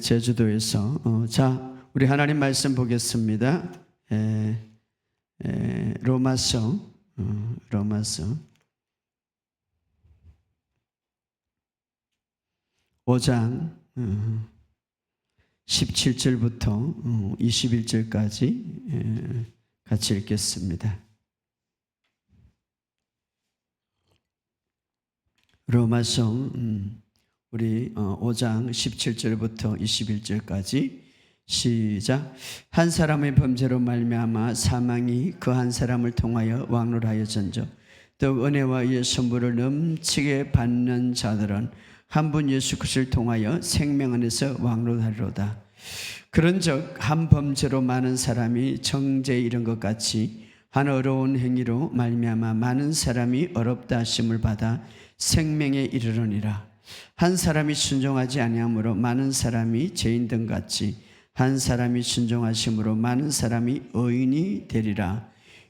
제주도에서 자, 우리 하나님 말씀 보겠습니다. 로마서 5장 17절부터 21절까지 같이 읽겠습니다. 로마서 우리 5장 17절부터 21절까지 시작. 한 사람의 범죄로 말미암아 사망이 그 한 사람을 통하여 왕노하여진즉 더욱 은혜와 의의 선물을 넘치게 받는 자들은 한 분 예수 그리스도를 통하여 생명 안에서 왕노하리로다. 그런즉 한 범죄로 많은 사람이 정죄에 이른 것 같이 한 어려운 행위로 말미암아 많은 사람이 어렵다 하심을 받아 생명에 이르러니라. 한 사람이 순종하지 아니함으로 많은 사람이 죄인된 같이 한 사람이 순종하심으로 많은 사람이 의인이 되리라.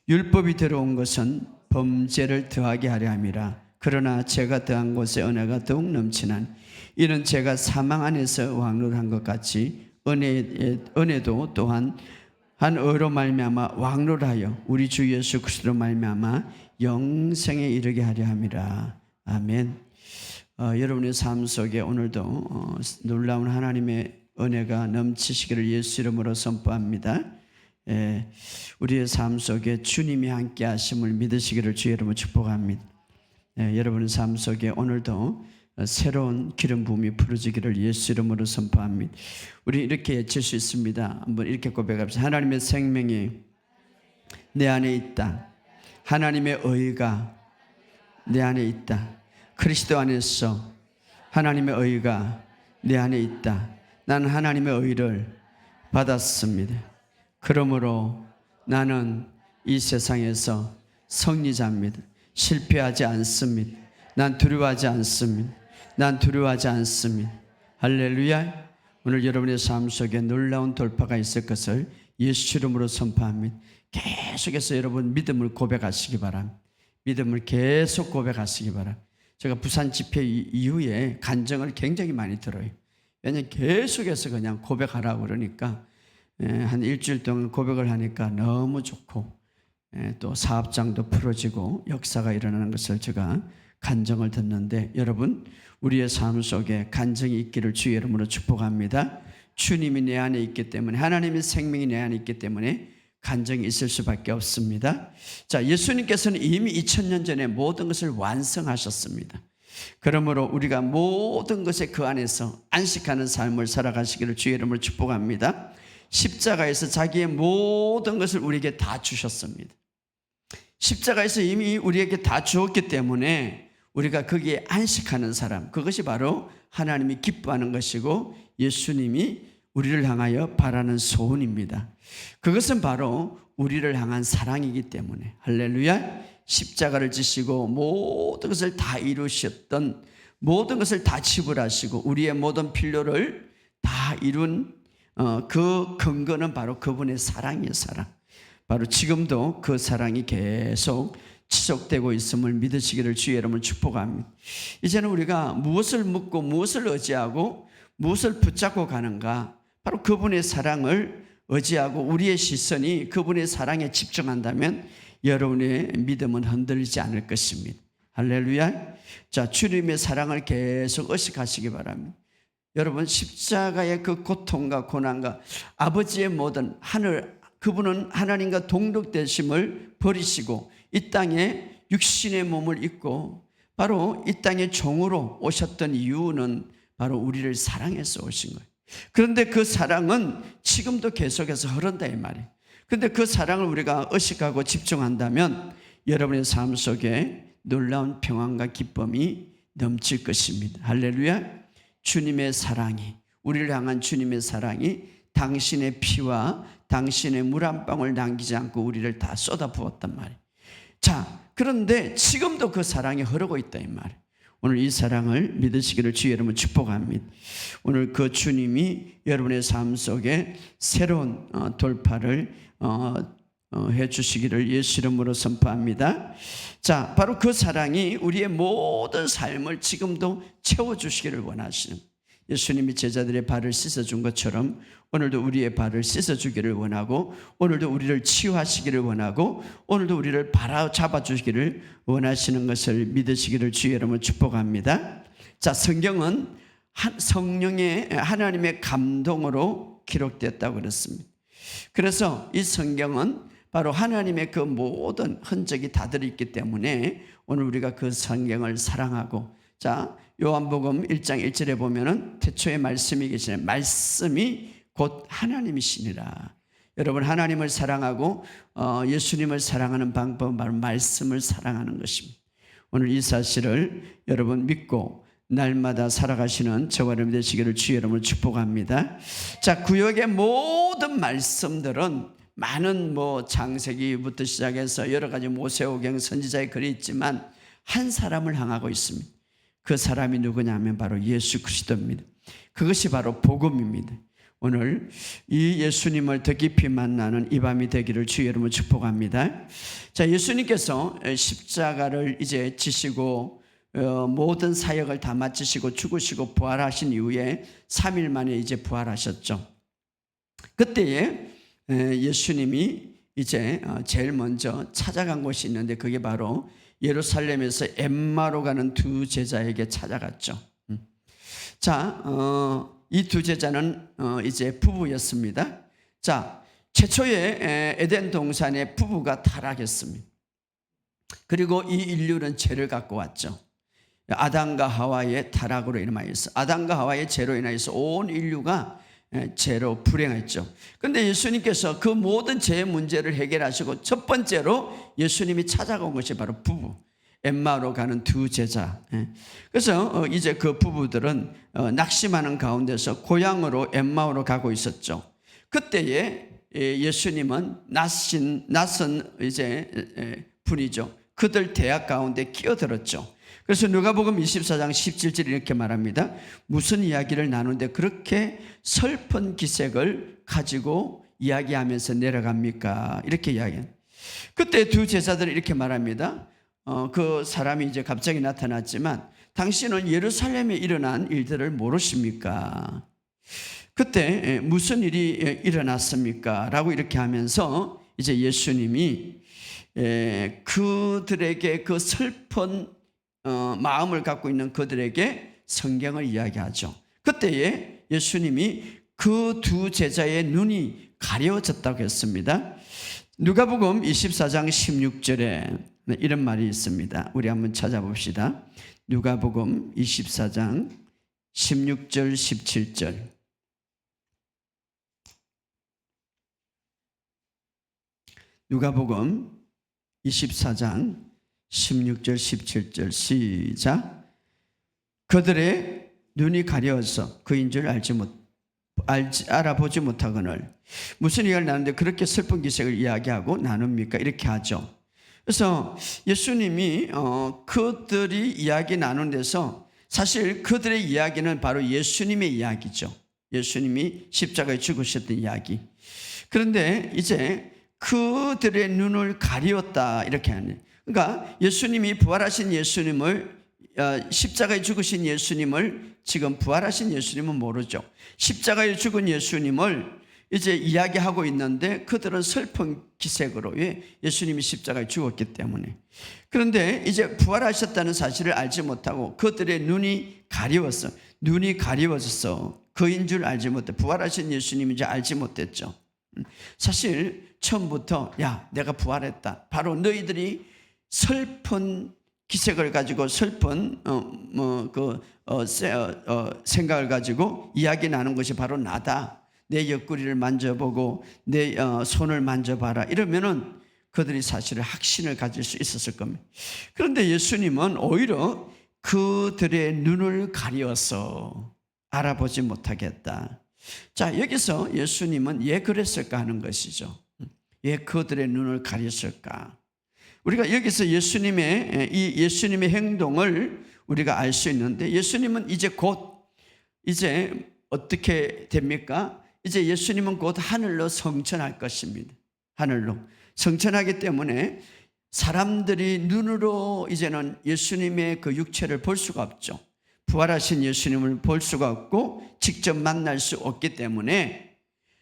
율법이 들어온 것은 범죄를 더하게 하려 함이라. 그러나 죄가 더한 곳에 은혜가 더욱 넘치난 이는 죄가 사망 안에서 왕노한 것 같이 은혜도 또한 한 의로 말미암아 왕노하여 우리 주 예수 그리스도로 말미암아 영생에 이르게 하려 함이라. 아멘. 여러분의 삶 속에 오늘도 놀라운 하나님의 은혜가 넘치시기를 예수 이름으로 선포합니다. 우리의 삶 속에 주님이 함께 하심을 믿으시기를 주의 이름으로 축복합니다. 여러분의 삶 속에 오늘도 새로운 기름 부음이 부르지기를 예수 이름으로 선포합니다. 우리 이렇게 외칠 수 있습니다. 한번 이렇게 고백합시다. 하나님의 생명이 내 안에 있다. 하나님의 의가 내 안에 있다. 그리스도 안에서 하나님의 의가 내 안에 있다. 나는 하나님의 의를 받았습니다. 그러므로 나는 이 세상에서 승리자입니다. 실패하지 않습니다. 난 두려워하지 않습니다. 난 두려워하지 않습니다. 할렐루야. 오늘 여러분의 삶 속에 놀라운 돌파가 있을 것을 예수 이름으로 선포합니다. 계속해서 여러분 믿음을 고백하시기 바랍니다. 믿음을 계속 고백하시기 바랍니다. 제가 부산 집회 이후에 간증을 굉장히 많이 들어요. 왜냐하면 계속해서 그냥 고백하라고 그러니까 한 일주일 동안 고백을 하니까 너무 좋고 또 사업장도 풀어지고 역사가 일어나는 것을 제가 간증을 듣는데 여러분 우리의 삶 속에 간증이 있기를 주의 이름으로 축복합니다. 주님이 내 안에 있기 때문에 하나님의 생명이 내 안에 있기 때문에 간증이 있을 수밖에 없습니다. 자, 예수님께서는 이미 2000년 전에 모든 것을 완성하셨습니다. 그러므로 우리가 모든 것에 그 안에서 안식하는 삶을 살아가시기를 주의 이름으로 축복합니다. 십자가에서 자기의 모든 것을 우리에게 다 주셨습니다. 십자가에서 이미 우리에게 다 주었기 때문에 우리가 거기에 안식하는 사람, 그것이 바로 하나님이 기뻐하는 것이고 예수님이 우리를 향하여 바라는 소원입니다. 그것은 바로 우리를 향한 사랑이기 때문에 할렐루야. 십자가를 지시고 모든 것을 다 이루셨던 모든 것을 다 지불하시고 우리의 모든 필요를 다 이룬 그 근거는 바로 그분의 사랑이에요. 사랑. 바로 지금도 그 사랑이 계속 지속되고 있음을 믿으시기를 주의 이름으로 축복합니다. 이제는 우리가 무엇을 묻고 무엇을 의지하고 무엇을 붙잡고 가는가, 바로 그분의 사랑을 의지하고 우리의 시선이 그분의 사랑에 집중한다면 여러분의 믿음은 흔들리지 않을 것입니다. 할렐루야. 자, 주님의 사랑을 계속 의식하시기 바랍니다. 여러분 십자가의 그 고통과 고난과 아버지의 모든 그분은 하나님과 동력되심을 버리시고 이 땅에 육신의 몸을 입고 바로 이 땅의 종으로 오셨던 이유는 바로 우리를 사랑해서 오신 거예요. 그런데 그 사랑은 지금도 계속해서 흐른다 이 말이에요. 그런데 그 사랑을 우리가 의식하고 집중한다면 여러분의 삶 속에 놀라운 평안과 기쁨이 넘칠 것입니다. 할렐루야. 주님의 사랑이, 우리를 향한 주님의 사랑이 당신의 피와 당신의 물 한 방울 남기지 않고 우리를 다 쏟아부었단 말이에요. 자, 그런데 지금도 그 사랑이 흐르고 있다 이 말이에요. 오늘 이 사랑을 믿으시기를 주의 이름으로 축복합니다. 오늘 그 주님이 여러분의 삶 속에 새로운 돌파를 해주시기를 예수 이름으로 선포합니다. 자, 바로 그 사랑이 우리의 모든 삶을 지금도 채워주시기를 원하시는, 예수님이 제자들의 발을 씻어준 것처럼 오늘도 우리의 발을 씻어주기를 원하고, 오늘도 우리를 치유하시기를 원하고, 오늘도 우리를 바로잡아 주시기를 원하시는 것을 믿으시기를 주의 이름으로 축복합니다. 자, 성경은 성령의 하나님의 감동으로 기록됐다고 그랬습니다. 그래서 이 성경은 바로 하나님의 그 모든 흔적이 다 들어있기 때문에 오늘 우리가 그 성경을 사랑하고, 자, 요한복음 1장 1절에 보면은 태초에 말씀이 계시네. 말씀이 곧 하나님이시니라. 여러분, 하나님을 사랑하고 예수님을 사랑하는 방법은 바로 말씀을 사랑하는 것입니다. 오늘 이 사실을 여러분 믿고 날마다 살아가시는 저와 여러분 되시기를 주의 이름으로 축복합니다. 자, 구역의 모든 말씀들은 많은 창세기부터 시작해서 여러 가지 모세오경 선지자의 글이 있지만 한 사람을 향하고 있습니다. 그 사람이 누구냐면 바로 예수 그리스도입니다. 그것이 바로 복음입니다. 오늘 이 예수님을 더 깊이 만나는 이 밤이 되기를 주의 이름으로 축복합니다. 자, 예수님께서 십자가를 이제 지시고 모든 사역을 다 마치시고 죽으시고 부활하신 이후에 3일 만에 이제 부활하셨죠. 그때에 예수님이 이제 제일 먼저 찾아간 곳이 있는데 그게 바로 예루살렘에서 엠마로 가는 두 제자에게 찾아갔죠. 자, 이 두 제자는 이제 부부였습니다. 자, 최초에 에덴 동산에 부부가 타락했습니다. 그리고 이 인류는 죄를 갖고 왔죠. 아담과 하와의 타락으로 인하여서, 아담과 하와의 죄로 인하여서 온 인류가 죄로 불행했죠. 그런데 예수님께서 그 모든 죄의 문제를 해결하시고 첫 번째로 예수님이 찾아온 것이 바로 부부, 엠마오로 가는 두 제자. 그래서 이제 그 부부들은 낙심하는 가운데서 고향으로 엠마오로 가고 있었죠. 그때에 예수님은 낯선 이제 분이죠. 그들 대학 가운데 끼어들었죠. 그래서 누가복음 24장 17절 이렇게 말합니다. 무슨 이야기를 나누는데 그렇게 슬픈 기색을 가지고 이야기하면서 내려갑니까? 이렇게 이야기해요. 그때 두 제자들이 이렇게 말합니다. 그 사람이 이제 갑자기 나타났지만 당신은 예루살렘에 일어난 일들을 모르십니까? 그때 무슨 일이 일어났습니까? 라고 이렇게 하면서 이제 예수님이 그들에게 그 슬픈 마음을 갖고 있는 그들에게 성경을 이야기하죠. 그때에 예수님이 그 두 제자의 눈이 가려졌다고 했습니다. 누가복음 24장 16절에 이런 말이 있습니다. 우리 한번 찾아봅시다. 누가복음 24장 16절 17절. 누가복음 24장 16절 17절 시작. 그들의 눈이 가려워서 그인 줄 알아보지 못하거늘 무슨 이야기를 나누는데 그렇게 슬픈 기색을 이야기하고 나눕니까? 이렇게 하죠. 그래서 예수님이 그들이 이야기 나눈 데서 사실 그들의 이야기는 바로 예수님의 이야기죠. 예수님이 십자가에 죽으셨던 이야기. 그런데 이제 그들의 눈을 가리웠다 이렇게 하네. 그러니까 예수님이 부활하신 예수님을 십자가에 죽으신 예수님을 지금 부활하신 예수님은 모르죠. 십자가에 죽은 예수님을 이제 이야기하고 있는데 그들은 슬픈 기색으로, 왜? 예수님이 십자가에 죽었기 때문에. 그런데 이제 부활하셨다는 사실을 알지 못하고 그들의 눈이 가리웠어. 눈이 가리워졌어. 그인 줄 알지 못해. 부활하신 예수님인지 알지 못했죠. 사실 처음부터 야, 내가 부활했다. 바로 너희들이 슬픈 기색을 가지고 슬픈 생각을 가지고 이야기 나눈 것이 바로 나다. 내 옆구리를 만져보고 내 손을 만져봐라. 이러면은 그들이 사실은 확신을 가질 수 있었을 겁니다. 그런데 예수님은 오히려 그들의 눈을 가리워서 알아보지 못하겠다. 자, 여기서 예수님은 왜 그랬을까 하는 것이죠. 왜 그들의 눈을 가렸을까? 우리가 여기서 예수님의 행동을 우리가 알 수 있는데, 예수님은 이제 어떻게 됩니까? 이제 예수님은 곧 하늘로 성천할 것입니다. 하늘로 성천하기 때문에 사람들이 눈으로 이제는 예수님의 그 육체를 볼 수가 없죠. 부활하신 예수님을 볼 수가 없고 직접 만날 수 없기 때문에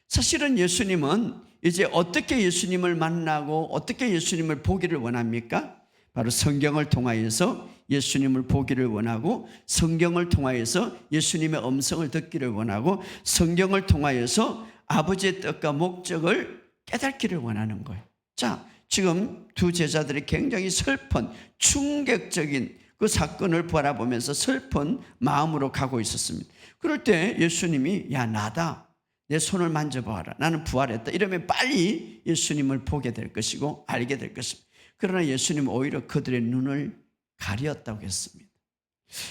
사실은 예수님은 이제 어떻게 예수님을 만나고 어떻게 예수님을 보기를 원합니까? 바로 성경을 통하여서 예수님을 보기를 원하고 성경을 통하여서 예수님의 음성을 듣기를 원하고 성경을 통하여서 아버지의 뜻과 목적을 깨닫기를 원하는 거예요. 자, 지금 두 제자들이 굉장히 슬픈 충격적인 그 사건을 바라보면서 슬픈 마음으로 가고 있었습니다. 그럴 때 예수님이 야 나다. 내 손을 만져봐라. 나는 부활했다. 이러면 빨리 예수님을 보게 될 것이고 알게 될 것입니다. 그러나 예수님은 오히려 그들의 눈을 가렸다고 했습니다.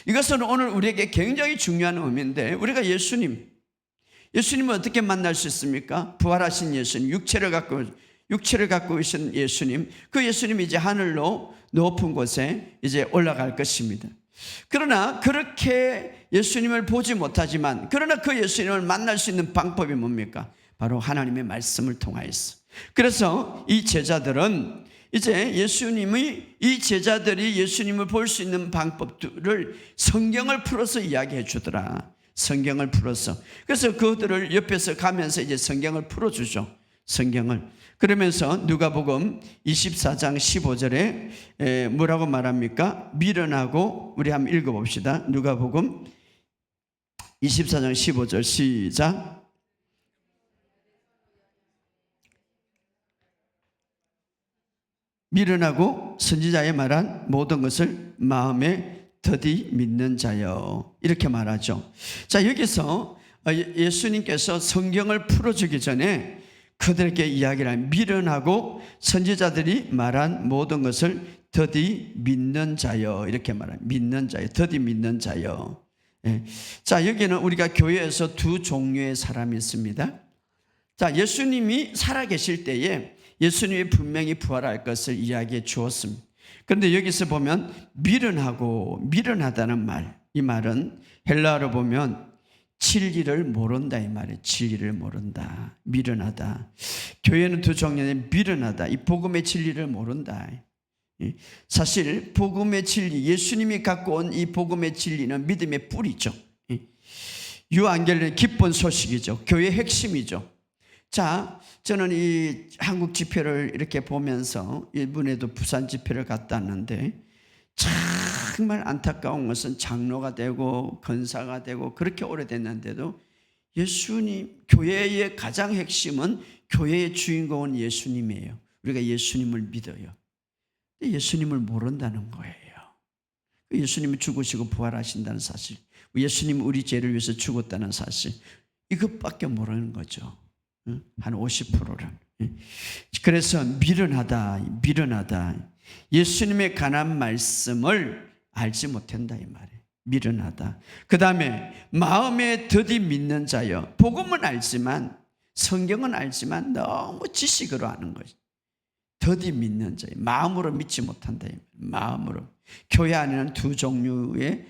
이것은 오늘 우리에게 굉장히 중요한 의미인데 우리가 예수님을 어떻게 만날 수 있습니까? 부활하신 예수님, 육체를 갖고 계신 예수님, 그 예수님이 이제 하늘로 높은 곳에 이제 올라갈 것입니다. 그러나 그렇게 예수님을 보지 못하지만 그러나 그 예수님을 만날 수 있는 방법이 뭡니까? 바로 하나님의 말씀을 통하여서. 그래서 이 제자들은 이제 이 제자들이 예수님을 볼 수 있는 방법들을 성경을 풀어서 이야기해 주더라. 성경을 풀어서. 그래서 그들을 옆에서 가면서 이제 성경을 풀어주죠. 성경을. 그러면서 누가복음 24장 15절에 뭐라고 말합니까? 미련하고 우리 한번 읽어봅시다. 누가복음 24장 15절 시작. 미련하고 선지자의 말한 모든 것을 마음에 더디 믿는 자여 이렇게 말하죠. 자, 여기서 예수님께서 성경을 풀어주기 전에 그들에게 이야기를 하면 미련하고 선지자들이 말한 모든 것을 더디 믿는 자여 이렇게 말합니다. 믿는 자여, 더디 믿는 자여. 예. 자, 여기는 우리가 교회에서 두 종류의 사람이 있습니다. 자, 예수님이 살아계실 때에 예수님이 분명히 부활할 것을 이야기해 주었습니다. 그런데 여기서 보면 미련하고 미련하다는 말, 이 말은 헬라어로 보면 진리를 모른다 이 말이에요. 진리를 모른다. 미련하다. 교회는 두 종류의 미련하다. 이 복음의 진리를 모른다. 사실 복음의 진리, 예수님이 갖고 온 이 복음의 진리는 믿음의 뿌리죠. 유앙겔리오는 기쁜 소식이죠. 교회의 핵심이죠. 자, 저는 이 한국 집회를 이렇게 보면서 이번에도 부산 집회를 갔다 왔는데 정말 안타까운 것은 장로가 되고 권사가 되고 그렇게 오래됐는데도 예수님, 교회의 가장 핵심은 교회의 주인공은 예수님이에요. 우리가 예수님을 믿어요. 예수님을 모른다는 거예요. 예수님이 죽으시고 부활하신다는 사실, 예수님 우리 죄를 위해서 죽었다는 사실, 이것밖에 모르는 거죠. 한 50%를. 그래서 미련하다. 예수님에 관한 말씀을 알지 못한다 이 말이에요. 미련하다. 그 다음에 마음에 더디 믿는 자여. 복음은 알지만 성경은 알지만 너무 지식으로 아는 거죠. 더디 믿는 자여. 마음으로 믿지 못한다. 마음으로. 교회 안에는 두 종류의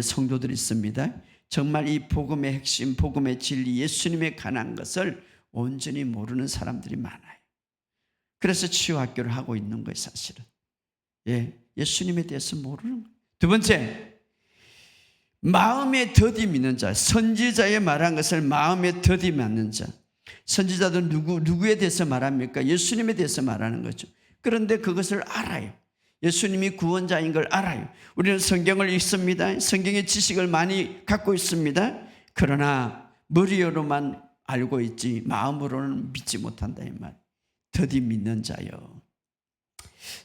성도들이 있습니다. 정말 이 복음의 핵심, 복음의 진리, 예수님에 관한 것을 온전히 모르는 사람들이 많아요. 그래서 치유학교를 하고 있는 거예요, 사실은. 예수님에 대해서 모르는 거예요. 두 번째, 마음에 더디 믿는 자. 선지자의 말한 것을 마음에 더디 믿는 자. 선지자들은 누구에 대해서 말합니까? 예수님에 대해서 말하는 거죠. 그런데 그것을 알아요. 예수님이 구원자인 걸 알아요. 우리는 성경을 읽습니다. 성경의 지식을 많이 갖고 있습니다. 그러나 머리로만 알고 있지 마음으로는 믿지 못한다 이 말. 더디 믿는 자요.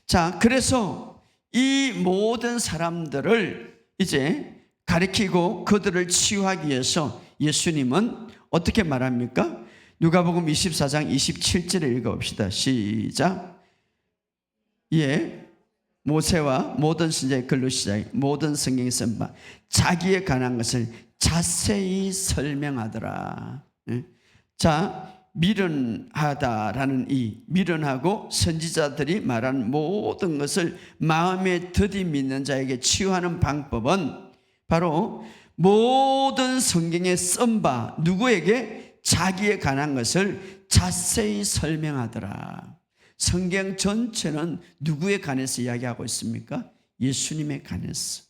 자, 그래서 이 모든 사람들을 이제 가리키고 그들을 치유하기 위해서 예수님은 어떻게 말합니까? 누가복음 24장 27절을 읽어봅시다. 시작. 모세와 모든 선지자의 글로 시작해 모든 성경에 쓴 바 자기에 관한 것을 자세히 설명하더라. 자, 미련하다라는 이 미련하고 선지자들이 말한 모든 것을 마음에 더디 믿는 자에게 치유하는 방법은 바로 모든 성경에 쓴 바 누구에게 자기에 관한 것을 자세히 설명하더라. 성경 전체는 누구에 관해서 이야기하고 있습니까? 예수님에 관해서.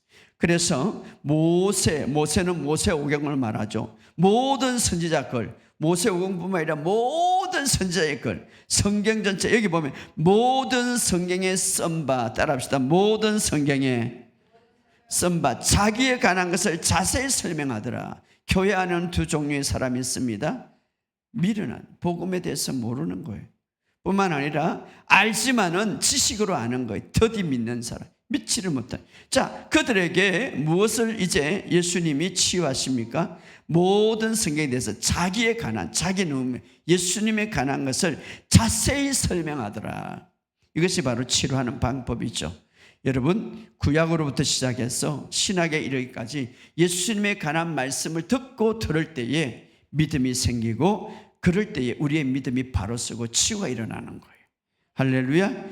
그래서 모세는 모세오경을 말하죠. 모든 선지자 글, 모세오경뿐만 아니라 모든 선지자의 글, 성경 전체 여기 보면 모든 성경에 쓴 바, 따라합시다. 모든 성경에 쓴 바, 자기에 관한 것을 자세히 설명하더라. 교회 안에는 두 종류의 사람이 있습니다. 미련한, 복음에 대해서 모르는 거예요. 뿐만 아니라 알지만은 지식으로 아는 거예요. 더디 믿는 사람, 믿지를 못한. 자, 그들에게 무엇을 이제 예수님이 치유하십니까? 모든 성경에 대해서 자기에 관한, 자기는 예수님에 관한 것을 자세히 설명하더라. 이것이 바로 치료하는 방법이죠. 여러분, 구약으로부터 시작해서 신약에 이르기까지 예수님에 관한 말씀을 듣고 들을 때에 믿음이 생기고, 그럴 때에 우리의 믿음이 바로 서고 치유가 일어나는 거예요. 할렐루야.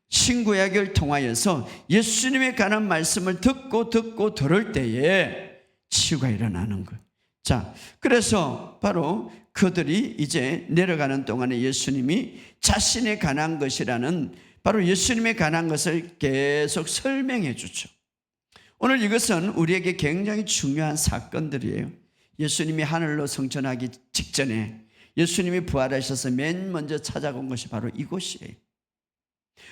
신구약을 통하여서 예수님에 관한 말씀을 듣고 들을 때에 치유가 일어나는 거예요. 자, 그래서 바로 그들이 이제 내려가는 동안에 예수님이 자신에 관한 것이라는, 바로 예수님에 관한 것을 계속 설명해 주죠. 오늘 이것은 우리에게 굉장히 중요한 사건들이에요. 예수님이 하늘로 승천하기 직전에 예수님이 부활하셔서 맨 먼저 찾아온 것이 바로 이곳이에요.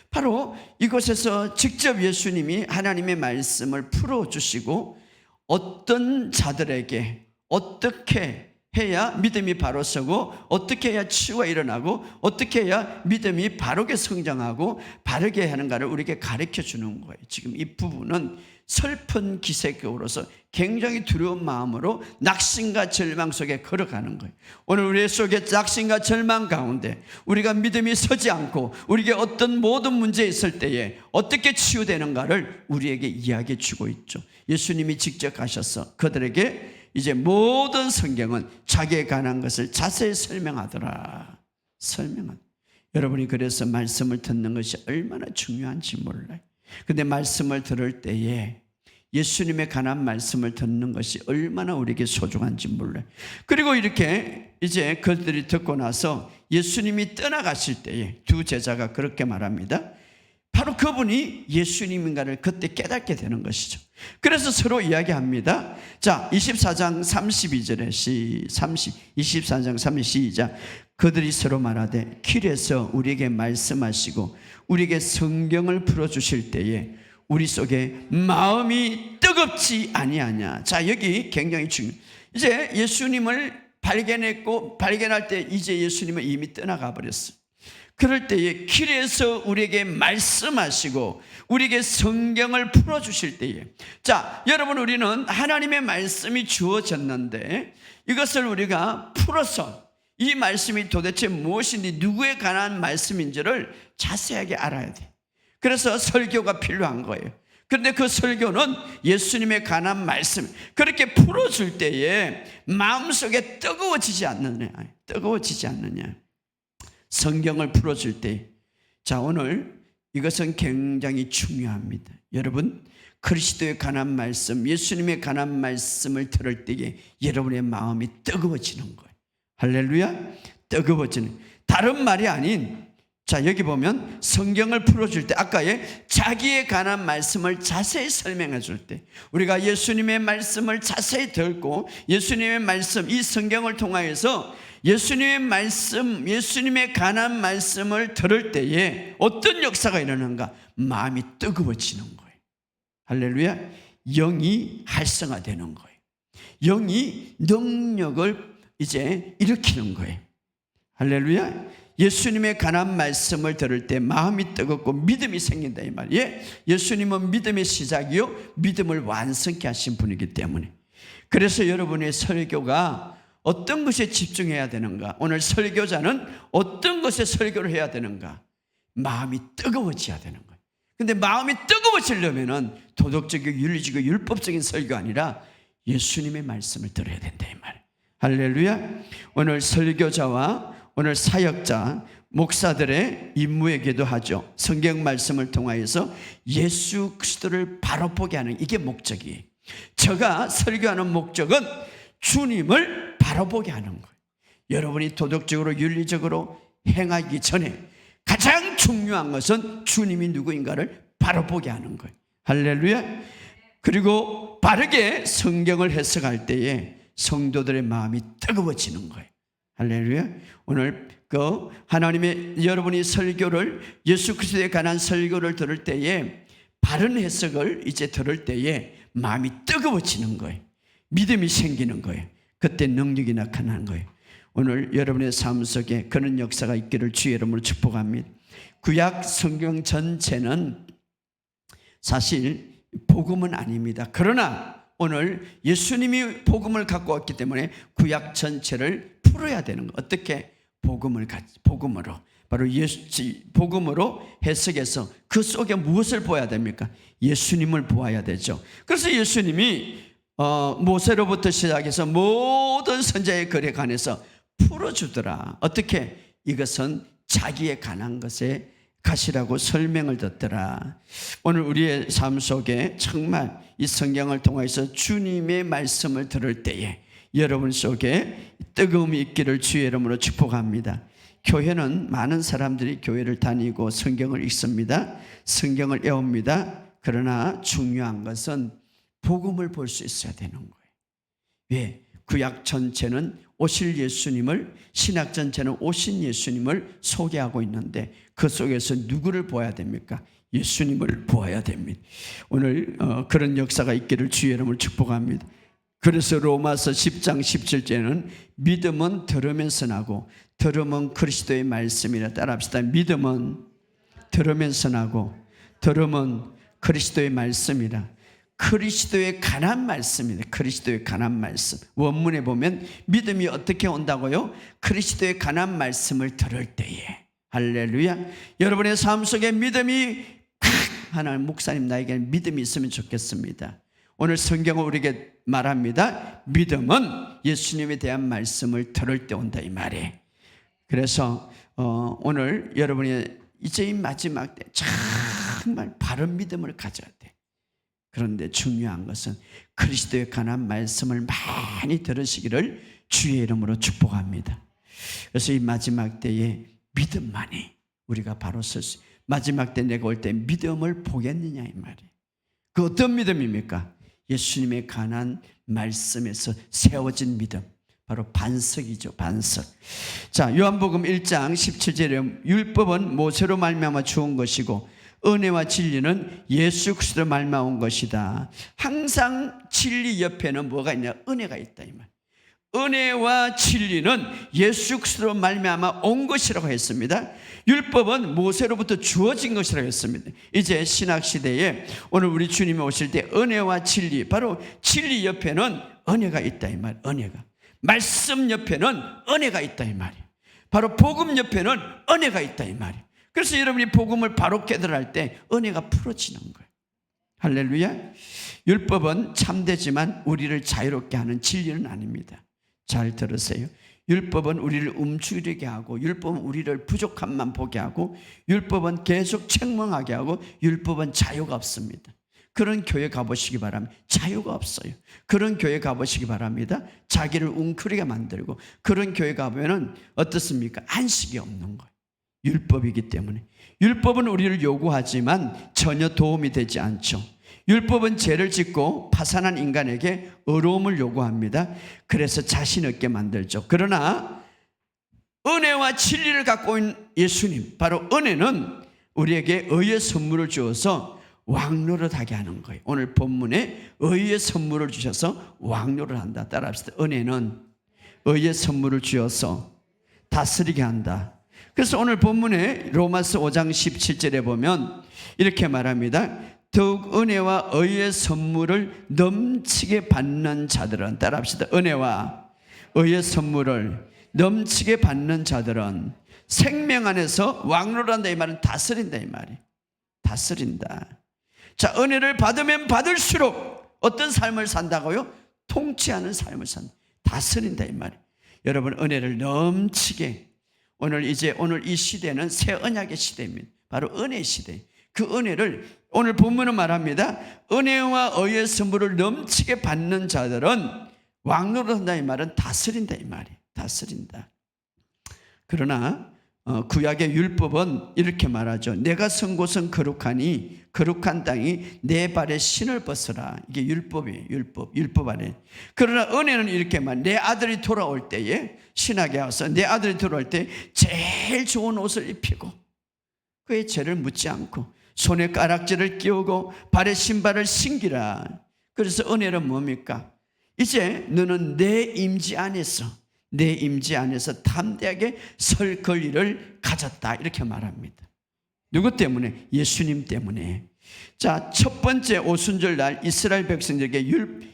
바로 이곳에서 직접 예수님이 하나님의 말씀을 풀어주시고, 어떤 자들에게 어떻게 해야 믿음이 바로 서고, 어떻게 해야 치유가 일어나고, 어떻게 해야 믿음이 바르게 성장하고 바르게 하는가를 우리에게 가르쳐 주는 거예요. 지금 이 부분은 슬픈 기색으로서 굉장히 두려운 마음으로 낙심과 절망 속에 걸어가는 거예요. 오늘 우리 속에 낙심과 절망 가운데 우리가 믿음이 서지 않고 우리에게 어떤 모든 문제 있을 때에 어떻게 치유되는가를 우리에게 이야기해 주고 있죠. 예수님이 직접 가셔서 그들에게 이제 모든 성경은 자기에 관한 것을 자세히 설명하더라. 여러분이 그래서 말씀을 듣는 것이 얼마나 중요한지 몰라요. 근데 말씀을 들을 때에 예수님에 관한 말씀을 듣는 것이 얼마나 우리에게 소중한지 몰라요. 그리고 이렇게 이제 그들이 듣고 나서 예수님이 떠나가실 때에 두 제자가 그렇게 말합니다. 바로 그분이 예수님인가를 그때 깨닫게 되는 것이죠. 그래서 서로 이야기합니다. 자, 24장 32절에 24장 32 시작. 그들이 서로 말하되 길에서 우리에게 말씀하시고 우리에게 성경을 풀어주실 때에 우리 속에 마음이 뜨겁지 아니하냐. 자, 여기 굉장히 중요해요. 이제 예수님을 발견할 때 이제 예수님은 이미 떠나가 버렸어요. 그럴 때에 길에서 우리에게 말씀하시고 우리에게 성경을 풀어주실 때에, 자, 여러분, 우리는 하나님의 말씀이 주어졌는데 이것을 우리가 풀어서 이 말씀이 도대체 무엇인지, 누구에 관한 말씀인지를 자세하게 알아야 돼. 그래서 설교가 필요한 거예요. 그런데 그 설교는 예수님에 관한 말씀, 그렇게 풀어줄 때에 마음속에 뜨거워지지 않느냐. 성경을 풀어줄 때. 자, 오늘 이것은 굉장히 중요합니다. 여러분, 그리스도에 관한 말씀, 예수님에 관한 말씀을 들을 때에 여러분의 마음이 뜨거워지는 거예요. 할렐루야. 뜨거워지는, 다른 말이 아닌, 자, 여기 보면 성경을 풀어줄 때, 아까의 자기에 관한 말씀을 자세히 설명해 줄 때, 우리가 예수님의 말씀을 자세히 듣고 예수님의 말씀, 이 성경을 통하여서 예수님의 말씀, 예수님에 관한 말씀을 들을 때에 어떤 역사가 일어나는가? 마음이 뜨거워지는 거예요. 할렐루야. 영이 활성화되는 거예요. 영이 능력을 이제 일으키는 거예요. 할렐루야. 예수님에 관한 말씀을 들을 때 마음이 뜨겁고 믿음이 생긴다, 이 말이에요. 예수님은 믿음의 시작이요 믿음을 완성케 하신 분이기 때문에. 그래서 여러분의 설교가 어떤 것에 집중해야 되는가? 오늘 설교자는 어떤 것에 설교를 해야 되는가? 마음이 뜨거워져야 되는 거예요. 근데 마음이 뜨거워지려면은 도덕적이고 윤리적이고 율법적인 설교 아니라 예수님의 말씀을 들어야 된다, 이 말. 할렐루야. 오늘 설교자와 오늘 사역자, 목사들의 임무이기도 하죠. 성경 말씀을 통하여서 예수 그리스도를 바로 보게 하는, 이게 목적이에요. 제가 설교하는 목적은 주님을 바로 보게 하는 거예요. 여러분이 도덕적으로 윤리적으로 행하기 전에 가장 중요한 것은 주님이 누구인가를 바로 보게 하는 거예요. 할렐루야. 그리고 바르게 성경을 해석할 때에 성도들의 마음이 뜨거워지는 거예요. 할렐루야. 오늘 하나님의 여러분이 설교를, 예수 그리스도에 관한 설교를 들을 때에 바른 해석을 이제 들을 때에 마음이 뜨거워지는 거예요. 믿음이 생기는 거예요. 그때 능력이 나타나는 거예요. 오늘 여러분의 삶 속에 그런 역사가 있기를 주의 이름으로 축복합니다. 구약 성경 전체는 사실 복음은 아닙니다. 그러나 오늘 예수님이 복음을 갖고 왔기 때문에 구약 전체를 풀어야 되는 거예요. 어떻게? 복음으로. 바로 복음으로 해석해서 그 속에 무엇을 보아야 됩니까? 예수님을 보아야 되죠. 그래서 예수님이 모세로부터 시작해서 모든 선지자의 글에 관해서 풀어주더라. 어떻게? 이것은 자기에 관한 것에 가시라고 설명을 듣더라. 오늘 우리의 삶 속에 정말 이 성경을 통해서 주님의 말씀을 들을 때에 여러분 속에 뜨거움이 있기를 주의 이름으로 축복합니다. 교회는 많은 사람들이 교회를 다니고 성경을 읽습니다. 성경을 외웁니다. 그러나 중요한 것은 복음을 볼 수 있어야 되는 거예요. 왜? 구약 전체는 오실 예수님을, 신약 전체는 오신 예수님을 소개하고 있는데 그 속에서 누구를 보아야 됩니까? 예수님을 보아야 됩니다. 오늘 그런 역사가 있기를 주의 이름을 축복합니다. 그래서 로마서 10장 17절에는 믿음은 들으면서 나고 들음은 그리스도의 말씀이라. 따라합시다. 믿음은 들으면서 나고 들음은 그리스도의 말씀이라. 그리스도에 관한 말씀입니다. 그리스도에 관한 말씀. 원문에 보면 믿음이 어떻게 온다고요? 그리스도에 관한 말씀을 들을 때에. 할렐루야. 여러분의 삶 속에 믿음이, 하나님 목사님 나에게는 믿음이 있으면 좋겠습니다. 오늘 성경은 우리에게 말합니다. 믿음은 예수님에 대한 말씀을 들을 때 온다 이 말이에요. 그래서 오늘 여러분이 이제 이 마지막 때 정말 바른 믿음을 가져야 돼. 그런데 중요한 것은 그리스도에 관한 말씀을 많이 들으시기를 주의 이름으로 축복합니다. 그래서 이 마지막 때에 믿음만이 우리가 바로 설 수, 마지막 때 내가 올 때 믿음을 보겠느냐 이 말이에요. 그 어떤 믿음입니까? 예수님에 관한 말씀에서 세워진 믿음, 바로 반석이죠. 반석. 자, 요한복음 1장 17절에 율법은 모세로 말미암아 주온 것이고 은혜와 진리는 예수 그리스도로 말미암은 것이다. 항상 진리 옆에는 뭐가 있냐? 은혜가 있다 이 말. 은혜와 진리는 예수 그리스도로 말미암아 온 것이라고 했습니다. 율법은 모세로부터 주어진 것이라고 했습니다. 이제 신학 시대에 오늘 우리 주님이 오실 때 은혜와 진리, 바로 진리 옆에는 은혜가 있다 이 말. 은혜가. 말씀 옆에는 은혜가 있다 이 말이에요. 바로 복음 옆에는 은혜가 있다 이 말이에요. 그래서 여러분이 복음을 바로 깨달을 때 은혜가 풀어지는 거예요. 할렐루야. 율법은 참되지만 우리를 자유롭게 하는 진리는 아닙니다. 잘 들으세요. 율법은 우리를 움츠리게 하고, 율법은 우리를 부족함만 보게 하고, 율법은 계속 책망하게 하고, 율법은 자유가 없습니다. 그런 교회 가보시기 바랍니다. 자유가 없어요. 그런 교회 가보시기 바랍니다. 자기를 웅크리게 만들고, 그런 교회 가보면 어떻습니까? 안식이 없는 거예요. 율법이기 때문에. 율법은 우리를 요구하지만 전혀 도움이 되지 않죠. 율법은 죄를 짓고 파산한 인간에게 의로움을 요구합니다. 그래서 자신 없게 만들죠. 그러나 은혜와 진리를 갖고 있는 예수님, 바로 은혜는 우리에게 의의 선물을 주어서 왕노릇하게 하는 거예요. 오늘 본문에 의의 선물을 주셔서 왕노릇 한다. 따라합시다. 은혜는 의의 선물을 주어서 다스리게 한다. 그래서 오늘 본문에 로마서 5장 17절에 보면 이렇게 말합니다. 더욱 은혜와 의의 선물을 넘치게 받는 자들은, 따라합시다. 은혜와 의의 선물을 넘치게 받는 자들은 생명 안에서 왕노란다 이 말은 다스린다 이 말이에요. 다스린다. 자, 은혜를 받으면 받을수록 어떤 삶을 산다고요? 통치하는 삶을 산다. 다스린다 이 말이에요. 여러분, 은혜를 넘치게, 오늘 이 시대는 새 언약의 시대입니다. 바로 은혜 시대. 그 은혜를 오늘 본문은 말합니다. 은혜와 의의 선물을 넘치게 받는 자들은 왕노릇한다 이 말은 다스린다 이 말이에요. 다스린다. 그러나 구약의 율법은 이렇게 말하죠. 내가 선 곳은 거룩하니 거룩한 땅이 내 발에 신을 벗어라. 이게 율법이에요. 율법 안에. 그러나 은혜는 이렇게 말. 내 아들이 돌아올 때에 신학에 와서 내 아들이 돌아올 때 제일 좋은 옷을 입히고 그의 죄를 묻지 않고 손에 가락지를 끼우고 발에 신발을 신기라. 그래서 은혜는 뭡니까? 이제 너는 내 임재 안에서 담대하게 설 권리를 가졌다. 이렇게 말합니다. 누구 때문에? 예수님 때문에. 자, 첫 번째 오순절 날 이스라엘 백성들에게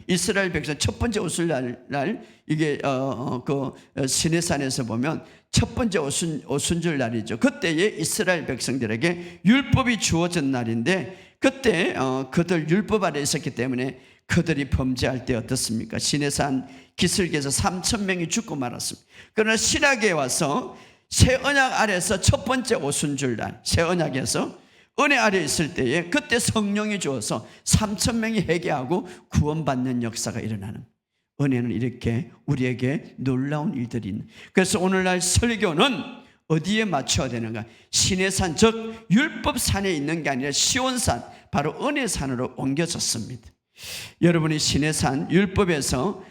이스라엘 백성 첫 번째 오순절 날 이게 그 시내산에서 보면 첫 번째 오순절 날이죠. 그때에 이스라엘 백성들에게 율법이 주어진 날인데 그때 그들 율법 아래 있었기 때문에 그들이 범죄할 때 어떻습니까? 시내산 기슭에서 3,000명이 죽고 말았습니다. 그러나 신약에 와서 새 언약 아래에서 첫 번째 오순절 날 새 언약에서 은혜 아래 있을 때에 그때 성령이 주어서 3,000명이 회개하고 구원받는 역사가 일어나는, 은혜는 이렇게 우리에게 놀라운 일들이 있는. 그래서 오늘날 설교는 어디에 맞춰야 되는가? 시내산 즉 율법산에 있는 게 아니라 시온산 바로 은혜산으로 옮겨졌습니다. 여러분이 시내산 율법에서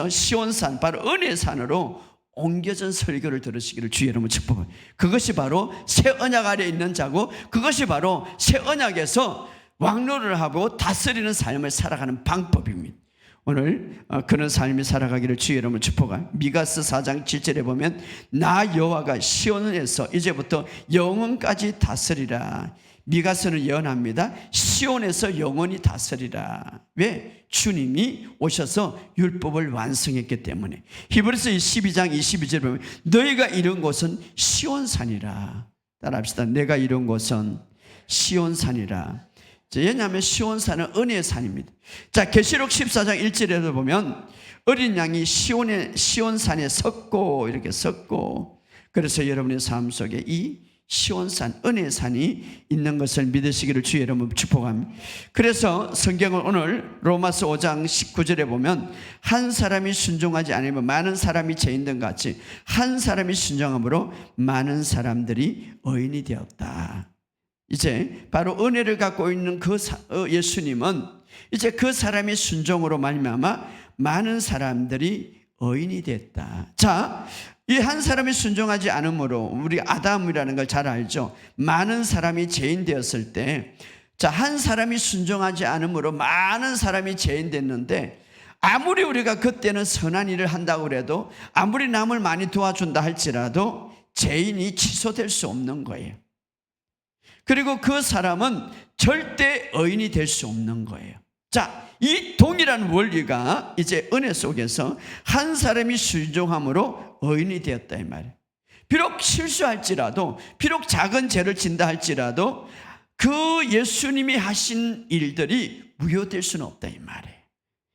시온산 바로 은혜산으로 옮겨진 설교를 들으시기를 주의 이름으로 축복합니다. 그것이 바로 새 언약 아래 있는 자고 그것이 바로 새 언약에서 왕노를 하고 다스리는 삶을 살아가는 방법입니다. 오늘 그런 삶이 살아가기를 주의 이름으로 축복합니다. 미가서 4장 7절에 보면 나 여호와가 시온에서 이제부터 영원까지 다스리라. 미가서는 예언합니다. 시온에서 영원히 다스리라. 왜? 주님이 오셔서 율법을 완성했기 때문에. 히브리서 12장 22절에 보면 너희가 이룬 곳은 시온산이라. 따라합시다. 내가 이룬 곳은 시온산이라. 왜냐하면 시온산은 은혜의 산입니다. 자, 계시록 14장 1절에도 보면 어린 양이 시온산에 섰고 이렇게 섰고, 그래서 여러분의 삶 속에 이 시온산, 은혜의 산이 있는 것을 믿으시기를 주의 이름으로 축복합니다. 그래서 성경은 오늘 로마서 5장 19절에 보면 한 사람이 순종하지 않으면 많은 사람이 죄인된 같이 한 사람이 순종함으로 많은 사람들이 의인이 되었다. 이제 바로 은혜를 갖고 있는 그 예수님은 이제 그 사람이 순종으로 말미암아 많은 사람들이 의인이 됐다. 자, 이 한 사람이 순종하지 않으므로 우리 아담이라는 걸 잘 알죠. 많은 사람이 죄인 되었을 때, 자, 한 사람이 순종하지 않으므로 많은 사람이 죄인 됐는데 아무리 우리가 그때는 선한 일을 한다고 해도 아무리 남을 많이 도와준다 할지라도 죄인이 취소될 수 없는 거예요. 그리고 그 사람은 절대 의인이 될 수 없는 거예요. 자, 이 동일한 원리가 이제 은혜 속에서 한 사람이 순종함으로 의인이 되었다 이 말이에요. 비록 실수할지라도, 비록 작은 죄를 진다 할지라도 그 예수님이 하신 일들이 무효될 수는 없다 이 말이에요.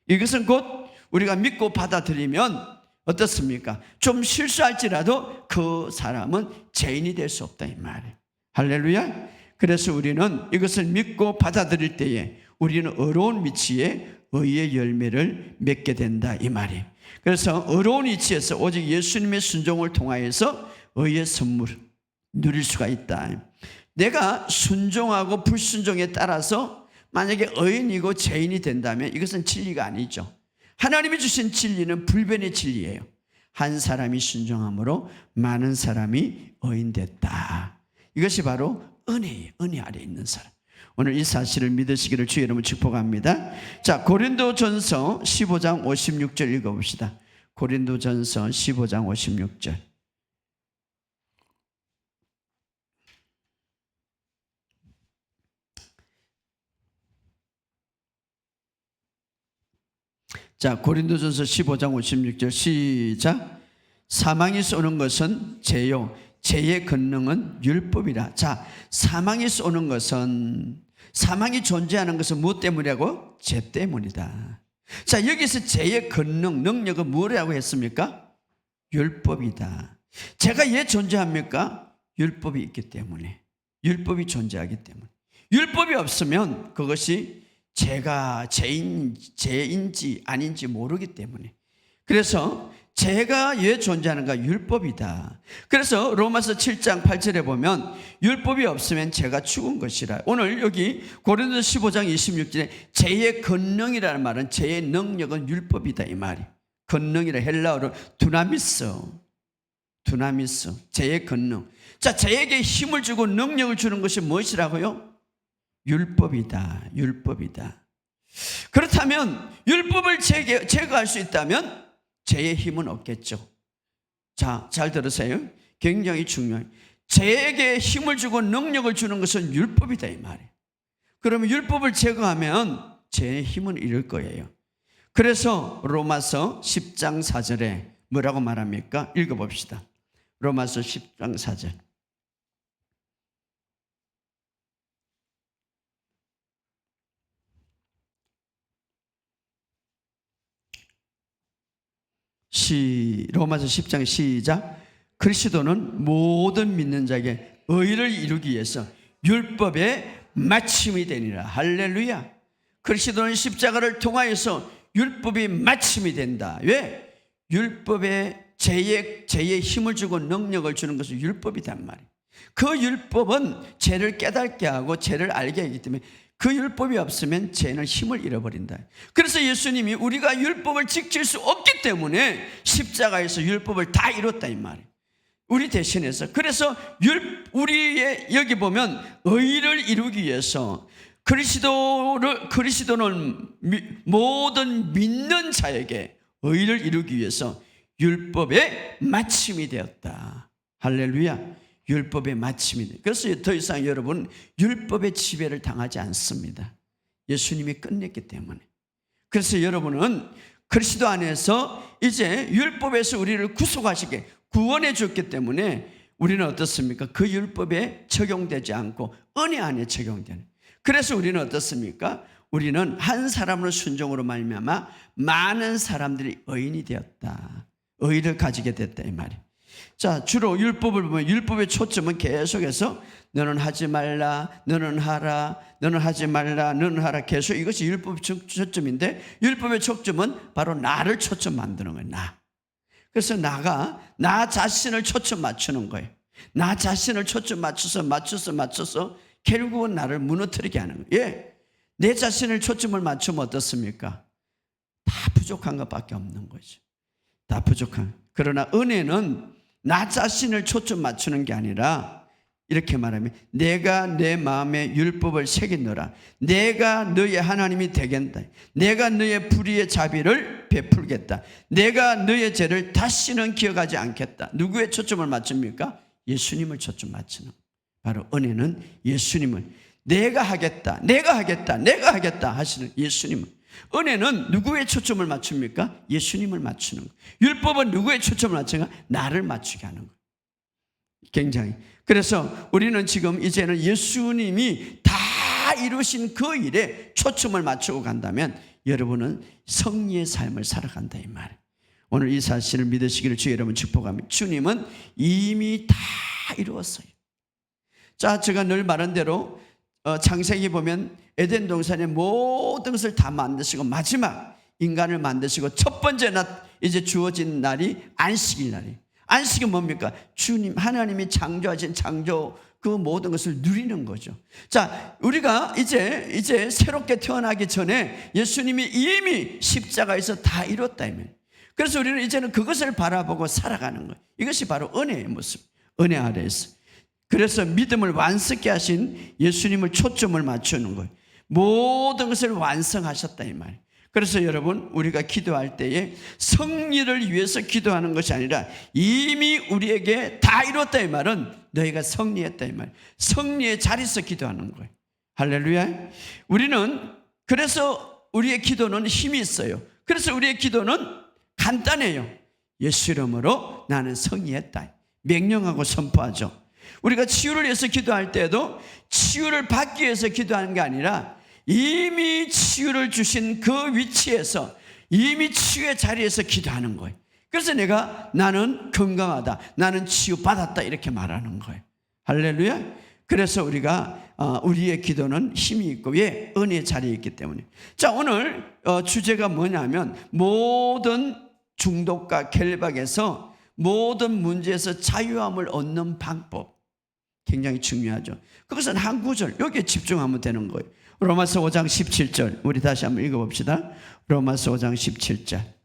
이것은 곧 우리가 믿고 받아들이면 어떻습니까? 좀 실수할지라도 그 사람은 죄인이 될 수 없다 이 말이에요. 할렐루야. 그래서 우리는 이것을 믿고 받아들일 때에 우리는 어려운 위치에 의의 열매를 맺게 된다 이 말이에요. 그래서 어려운 위치에서 오직 예수님의 순종을 통하여서 의의 선물을 누릴 수가 있다. 내가 순종하고 불순종에 따라서 만약에 의인이고 죄인이 된다면 이것은 진리가 아니죠. 하나님이 주신 진리는 불변의 진리예요. 한 사람이 순종함으로 많은 사람이 의인됐다. 이것이 바로 은혜예요. 은혜 아래 있는 사람. 오늘 이 사실을 믿으시기를 주의 이름으로 축복합니다. 자, 고린도전서 15장 56절 읽어봅시다. 고린도전서 15장 56절. 자, 고린도전서 15장 56절 시작. 사망이 쏘는 것은 죄요, 죄의 권능은 율법이라. 자, 사망이 쏘는 것은, 사망이 존재하는 것은 무엇 때문이라고? 죄 때문이다. 자, 여기서 죄의 권능, 능력은 뭐라고 했습니까? 율법이다. 죄가 왜 존재합니까? 율법이 있기 때문에. 율법이 존재하기 때문에. 율법이 없으면 그것이 죄가 죄인지 아닌지 모르기 때문에. 그래서 죄가 왜 존재하는가? 율법이다. 그래서 로마서 7장 8절에 보면 율법이 없으면 죄가 죽은 것이라. 오늘 여기 고린도서 15장 26절에 죄의 권능이라는 말은 죄의 능력은 율법이다 이 말이. 권능이라 헬라어로 두나미스, 죄의 권능. 자, 죄에게 힘을 주고 능력을 주는 것이 무엇이라고요? 율법이다. 그렇다면 율법을 제거할 수 있다면 죄의 힘은 없겠죠. 자, 잘 들으세요. 굉장히 중요해요. 죄에게 힘을 주고 능력을 주는 것은 율법이다 이 말이에요. 그러면 율법을 제거하면 죄의 힘은 잃을 거예요. 그래서 로마서 10장 4절에 뭐라고 말합니까? 읽어봅시다. 로마서 10장 4절. 로마서 10장 시작. 그리스도는 모든 믿는 자에게 의를 이루기 위해서 율법의 마침이 되니라. 할렐루야. 그리스도는 십자가를 통하여서 율법이 마침이 된다. 왜? 율법에 죄에 힘을 주고 능력을 주는 것은 율법이단 말이에요. 그 율법은 죄를 깨닫게 하고 죄를 알게 하기 때문에 그 율법이 없으면 죄는 힘을 잃어버린다. 그래서 예수님이 우리가 율법을 지킬 수 없기 때문에 십자가에서 율법을 다 이뤘다 이 말이에요. 우리 대신해서. 그래서 우리의 여기 보면 의를 이루기 위해서 그리스도는 모든 믿는 자에게 의를 이루기 위해서 율법의 마침이 되었다. 할렐루야. 율법의 마침이 되었다. 그래서 더 이상 여러분 율법의 지배를 당하지 않습니다. 예수님이 끝냈기 때문에. 그래서 여러분은 그리스도 안에서 이제 율법에서 우리를 구속하시게 구원해 줬기 때문에 우리는 어떻습니까? 그 율법에 적용되지 않고 은혜 안에 적용되는. 그래서 우리는 어떻습니까? 우리는 한 사람으로 순종으로 말미암아 많은 사람들이 의인이 되었다. 의를 가지게 됐다 이 말이에요. 자, 주로 율법을 보면 율법의 초점은 계속해서 너는 하지 말라, 너는 하라, 너는 하지 말라, 너는 하라. 계속 이것이 율법의 초점인데 율법의 초점은 바로 나를 초점 만드는 거예요. 그래서 나 자신을 초점 맞추는 거예요. 나 자신을 초점 맞춰서 결국은 나를 무너뜨리게 하는 거예요. 예. 내 자신을 초점을 맞추면 어떻습니까? 다 부족한 것밖에 없는 거죠. 다 부족한. 그러나 은혜는 나 자신을 초점 맞추는 게 아니라 이렇게 말하면 내가 내 마음에 율법을 새기노라. 내가 너의 하나님이 되겠다. 내가 너의 불의의 자비를 베풀겠다. 내가 너의 죄를 다시는 기억하지 않겠다. 누구의 초점을 맞춥니까? 예수님을 초점 맞추는. 바로 은혜는 예수님을 내가 하겠다 하시는 예수님을. 은혜는 누구의 초점을 맞춥니까? 예수님을 맞추는 거예요. 율법은 누구의 초점을 맞추는가? 나를 맞추게 하는 거예요. 굉장히. 그래서 우리는 지금 이제는 예수님이 다 이루신 그 일에 초점을 맞추고 간다면 여러분은 성리의 삶을 살아간다 이 말이에요. 오늘 이 사실을 믿으시기를 주의 여러분 축복합니다. 주님은 이미 다 이루었어요. 자, 제가 늘 말한 대로 창세기 보면 에덴 동산의 모든 것을 다 만드시고 마지막 인간을 만드시고 첫 번째 이제 주어진 날이 안식일 날이에요. 안식은 뭡니까? 주님 하나님이 창조하신 창조 그 모든 것을 누리는 거죠. 자, 우리가 이제 새롭게 태어나기 전에 예수님이 이미 십자가에서 다 이뤘다면, 그래서 우리는 이제는 그것을 바라보고 살아가는 거예요. 이것이 바로 은혜의 모습, 은혜 아래에서. 그래서 믿음을 완성케 하신 예수님을 초점을 맞추는 거예요. 모든 것을 완성하셨다 이 말이에요. 그래서 여러분 우리가 기도할 때에 승리를 위해서 기도하는 것이 아니라 이미 우리에게 다 이뤘다 이 말은 너희가 승리했다 이 말. 승리의 자리에서 기도하는 거예요. 할렐루야. 그래서 우리의 기도는 힘이 있어요. 그래서 우리의 기도는 간단해요. 예수 이름으로 나는 승리했다. 명령하고 선포하죠. 우리가 치유를 위해서 기도할 때도 치유를 받기 위해서 기도하는 게 아니라 이미 치유를 주신 그 위치에서 이미 치유의 자리에서 기도하는 거예요. 그래서 나는 건강하다, 나는 치유받았다 이렇게 말하는 거예요. 할렐루야. 그래서 우리의 기도는 힘이 있고 왜? 은혜의 자리에 있기 때문에. 자, 오늘 주제가 뭐냐면 모든 중독과 결박에서 모든 문제에서 자유함을 얻는 방법, 굉장히 중요하죠. 그것은 한 구절, 여기에 집중하면 되는 거예요. 로마서 5장 17절, 우리 다시 한번 읽어봅시다. 로마서 5장 17절.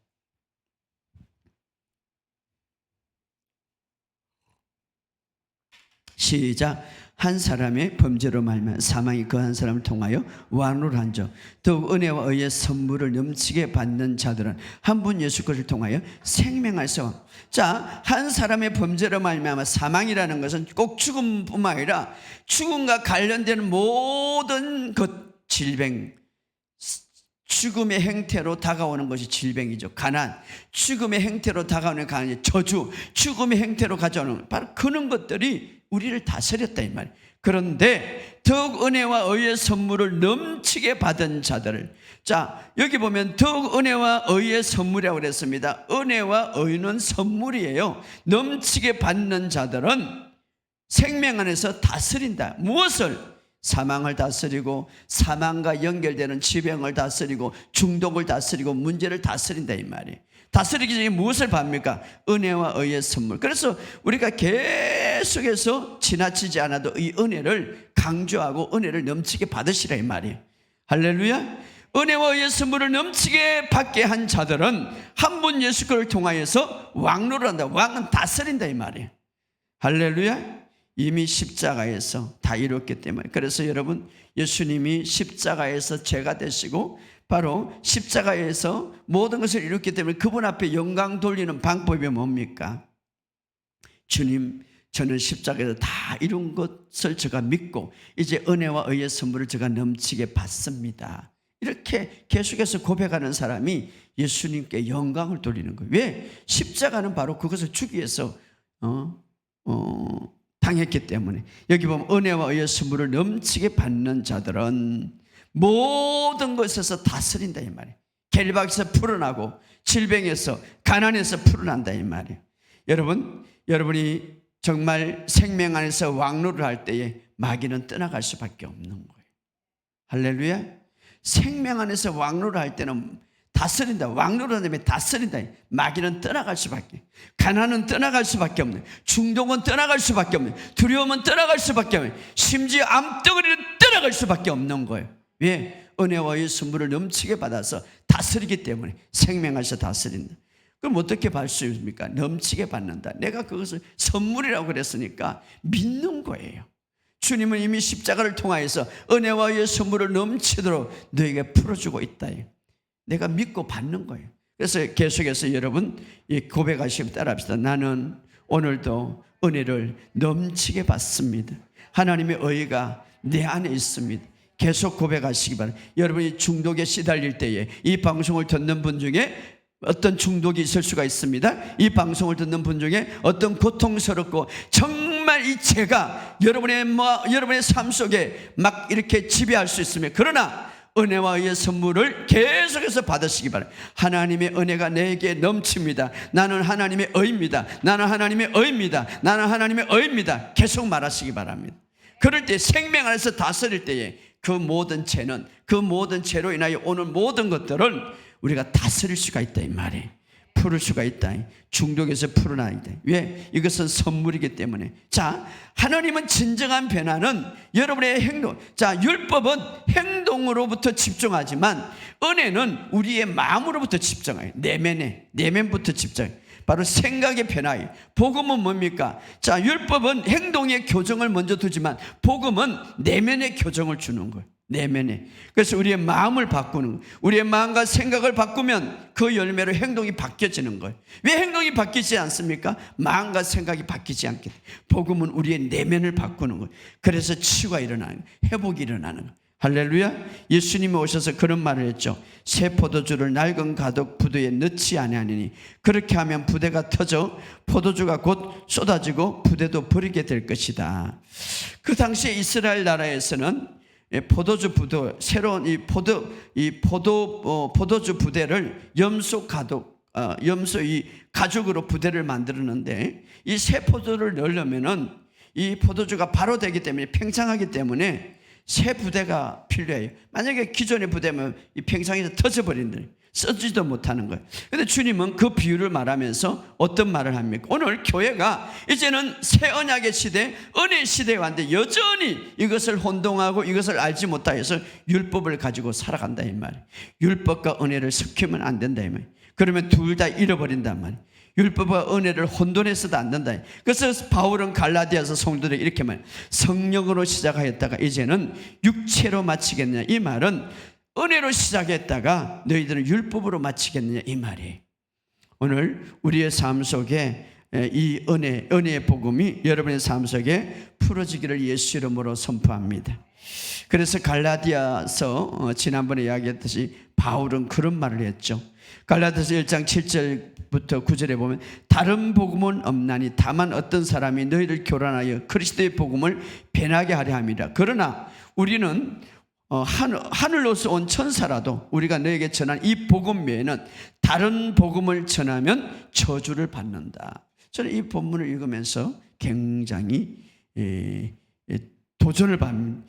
시작. 한 사람의 범죄로 말미암아 사망이 그 한 사람을 통하여 완후한 자, 더욱 은혜와 의의 선물을 넘치게 받는 자들은 한 분 예수 그리스도를 통하여 생명하셔. 자, 한 사람의 범죄로 말미암아 사망이라는 것은 꼭 죽음뿐만 아니라 죽음과 관련되는 모든 것, 질병, 죽음의 형태로 다가오는 것이 질병이죠. 가난, 죽음의 형태로 다가오는 가난이 저주, 죽음의 형태로 가져오는 바로 그런 것들이 우리를 다스렸다 이 말이에요. 그런데 더욱 은혜와 의의 선물을 넘치게 받은 자들을, 자 여기 보면 더욱 은혜와 의의 선물이라고 그랬습니다. 은혜와 의는 선물이에요. 넘치게 받는 자들은 생명 안에서 다스린다. 무엇을? 사망을 다스리고 사망과 연결되는 질병을 다스리고 중독을 다스리고 문제를 다스린다 이 말이에요. 다스리기 전에 무엇을 받습니까? 은혜와 의의 선물. 그래서 우리가 계속해서 지나치지 않아도 이 은혜를 강조하고 은혜를 넘치게 받으시라 이 말이에요. 할렐루야. 은혜와 의의 선물을 넘치게 받게 한 자들은 한 분 예수 그리스도를 통하여서 왕노를 한다. 왕은 다스린다 이 말이에요. 할렐루야. 이미 십자가에서 다 이뤘기 때문에. 그래서 여러분, 예수님이 십자가에서 죄가 되시고 바로 십자가에서 모든 것을 이뤘기 때문에 그분 앞에 영광 돌리는 방법이 뭡니까? 주님, 저는 십자가에서 다 이룬 것을 제가 믿고 이제 은혜와 의의 선물을 제가 넘치게 받습니다. 이렇게 계속해서 고백하는 사람이 예수님께 영광을 돌리는 거예요. 왜? 십자가는 바로 그것을 주기 위해서 당했기 때문에. 여기 보면 은혜와 의의 선물을 넘치게 받는 자들은 모든 것에서 다스린다 이 말이에요. 결박에서 풀어나고 질병에서 가난에서 풀어난다 이 말이에요. 여러분이 정말 생명 안에서 왕노를 할 때에 마귀는 떠나갈 수밖에 없는 거예요. 할렐루야. 생명 안에서 왕노를 할 때는 다스린다. 왕노를 하면 다스린다. 마귀는 떠나갈 수밖에, 가난은 떠나갈 수밖에 없는, 중독은 떠나갈 수밖에 없는, 두려움은 떠나갈 수밖에 없는, 심지어 암덩어리는 떠나갈 수밖에 없는 거예요. 왜? 은혜와 의 선물을 넘치게 받아서 다스리기 때문에. 생명에서 다스린다. 그럼 어떻게 받을 수 있습니까? 넘치게 받는다. 내가 그것을 선물이라고 그랬으니까 믿는 거예요. 주님은 이미 십자가를 통하여서 은혜와 의 선물을 넘치도록 너에게 풀어주고 있다. 내가 믿고 받는 거예요. 그래서 계속해서 여러분 이 고백하시면 따라합시다. 나는 오늘도 은혜를 넘치게 받습니다. 하나님의 의가 내 안에 있습니다. 계속 고백하시기 바랍니다. 여러분이 중독에 시달릴 때에 이 방송을 듣는 분 중에 어떤 중독이 있을 수가 있습니다. 이 방송을 듣는 분 중에 어떤 고통스럽고 정말 이 죄가 여러분의 삶 속에 막 이렇게 지배할 수 있으며, 그러나 은혜와 의의 선물을 계속해서 받으시기 바랍니다. 하나님의 은혜가 내게 넘칩니다. 나는 하나님의 의입니다. 나는 하나님의 의입니다. 나는 하나님의 의입니다. 계속 말하시기 바랍니다. 그럴 때 생명 안에서 다스릴 때에 그 모든 죄는, 그 모든 죄로 인하여 오는 모든 것들을 우리가 다스릴 수가 있다 이 말이에요. 풀을 수가 있다. 중독에서 풀어나야 돼. 왜? 이것은 선물이기 때문에. 자, 하나님은 진정한 변화는 여러분의 행동. 자, 율법은 행동으로부터 집중하지만 은혜는 우리의 마음으로부터 집중해요. 내면부터 집중해요. 바로 생각의 변화예요. 복음은 뭡니까? 자, 율법은 행동의 교정을 먼저 두지만 복음은 내면의 교정을 주는 거예요. 내면에. 그래서 우리의 마음을 바꾸는 거예요. 우리의 마음과 생각을 바꾸면 그 열매로 행동이 바뀌어지는 거예요. 왜 행동이 바뀌지 않습니까? 마음과 생각이 바뀌지 않게. 복음은 우리의 내면을 바꾸는 거예요. 그래서 치유가 일어나는 거예요. 회복이 일어나는 거예요. 할렐루야. 예수님이 오셔서 그런 말을 했죠. 새 포도주를 낡은 가독 부두에 넣지 아니하니 그렇게 하면 부대가 터져 포도주가 곧 쏟아지고 부대도 버리게 될 것이다. 그 당시에 이스라엘 나라에서는 포도주 부대, 새로운 포도주 부대를 염소 이 가죽으로 부대를 만들었는데, 이 새 포도를 넣으려면은 이 포도주가 바로 되기 때문에, 팽창하기 때문에 새 부대가 필요해요. 만약에 기존의 부대면 이 팽창해서 터져버린다. 써지도 못하는 거예요. 그런데 주님은 그 비유를 말하면서 어떤 말을 합니까? 오늘 교회가 이제는 새 언약의 시대, 은혜의 시대에 왔는데 여전히 이것을 혼동하고 이것을 알지 못하여서 율법을 가지고 살아간다 이 말이에요. 율법과 은혜를 섞이면 안 된다 이 말이에요. 그러면 둘 다 잃어버린단 말이에요. 율법과 은혜를 혼돈해서도 안 된다. 그래서 바울은 갈라디아서 성도들에게 이렇게 말해요. 성령으로 시작하였다가 이제는 육체로 마치겠느냐. 이 말은 은혜로 시작했다가 너희들은 율법으로 마치겠느냐 이 말이에요. 오늘 우리의 삶 속에 이 은혜의 복음이 여러분의 삶 속에 풀어지기를 예수 이름으로 선포합니다. 그래서 갈라디아서 지난번에 이야기했듯이 바울은 그런 말을 했죠. 갈라디아서 1장 7절부터 9절에 보면 다른 복음은 없나니 다만 어떤 사람이 너희를 교란하여 그리스도의 복음을 변하게 하려 함이라. 그러나 우리는 하늘로서 온 천사라도 우리가 너에게 전한 이 복음 외에는 다른 복음을 전하면 저주를 받는다. 저는 이 본문을 읽으면서 굉장히 도전을 받는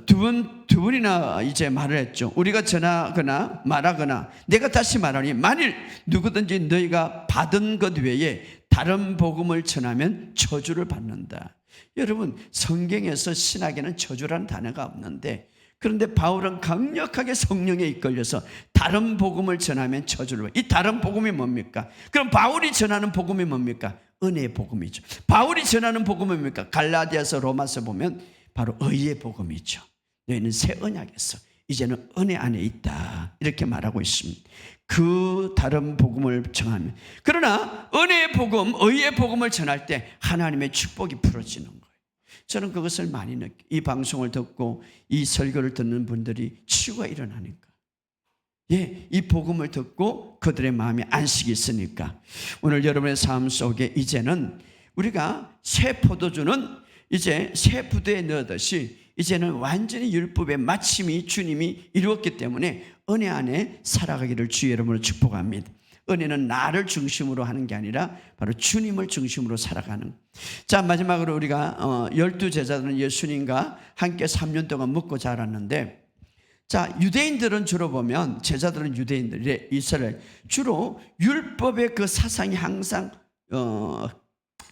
두 분이나 이제 말을 했죠. 우리가 전하거나 말하거나 내가 다시 말하니 만일 누구든지 너희가 받은 것 외에 다른 복음을 전하면 저주를 받는다. 여러분 성경에서 신학에는 저주라는 단어가 없는데 그런데 바울은 강력하게 성령에 이끌려서 다른 복음을 전하면 저주를 받는다. 이 다른 복음이 뭡니까? 그럼 바울이 전하는 복음이 뭡니까? 은혜의 복음이죠. 바울이 전하는 복음은 뭡니까? 갈라디아서 로마서 보면 바로 의의 복음이죠. 너희는 새 언약에서 이제는 은혜 안에 있다 이렇게 말하고 있습니다. 그 다른 복음을 전하면 그러나 은혜의 복음, 의의 복음을 전할 때 하나님의 축복이 풀어지는 거예요. 저는 그것을 많이 느껴요. 이 방송을 듣고 이 설교를 듣는 분들이 치유가 일어나니까 이 복음을 듣고 그들의 마음에 안식이 있으니까 오늘 여러분의 삶 속에 이제는 우리가 새 포도주는 이제 새 부대에 넣듯이 이제는 완전히 율법의 마침이 주님이 이루었기 때문에 은혜 안에 살아가기를 주의 이름으로 축복합니다. 은혜는 나를 중심으로 하는 게 아니라 바로 주님을 중심으로 살아가는. 자, 마지막으로 우리가 12제자들은 예수님과 함께 3년 동안 먹고 자랐는데 자, 유대인들은 주로 보면 제자들은 유대인들, 이스라엘 주로 율법의 그 사상이 항상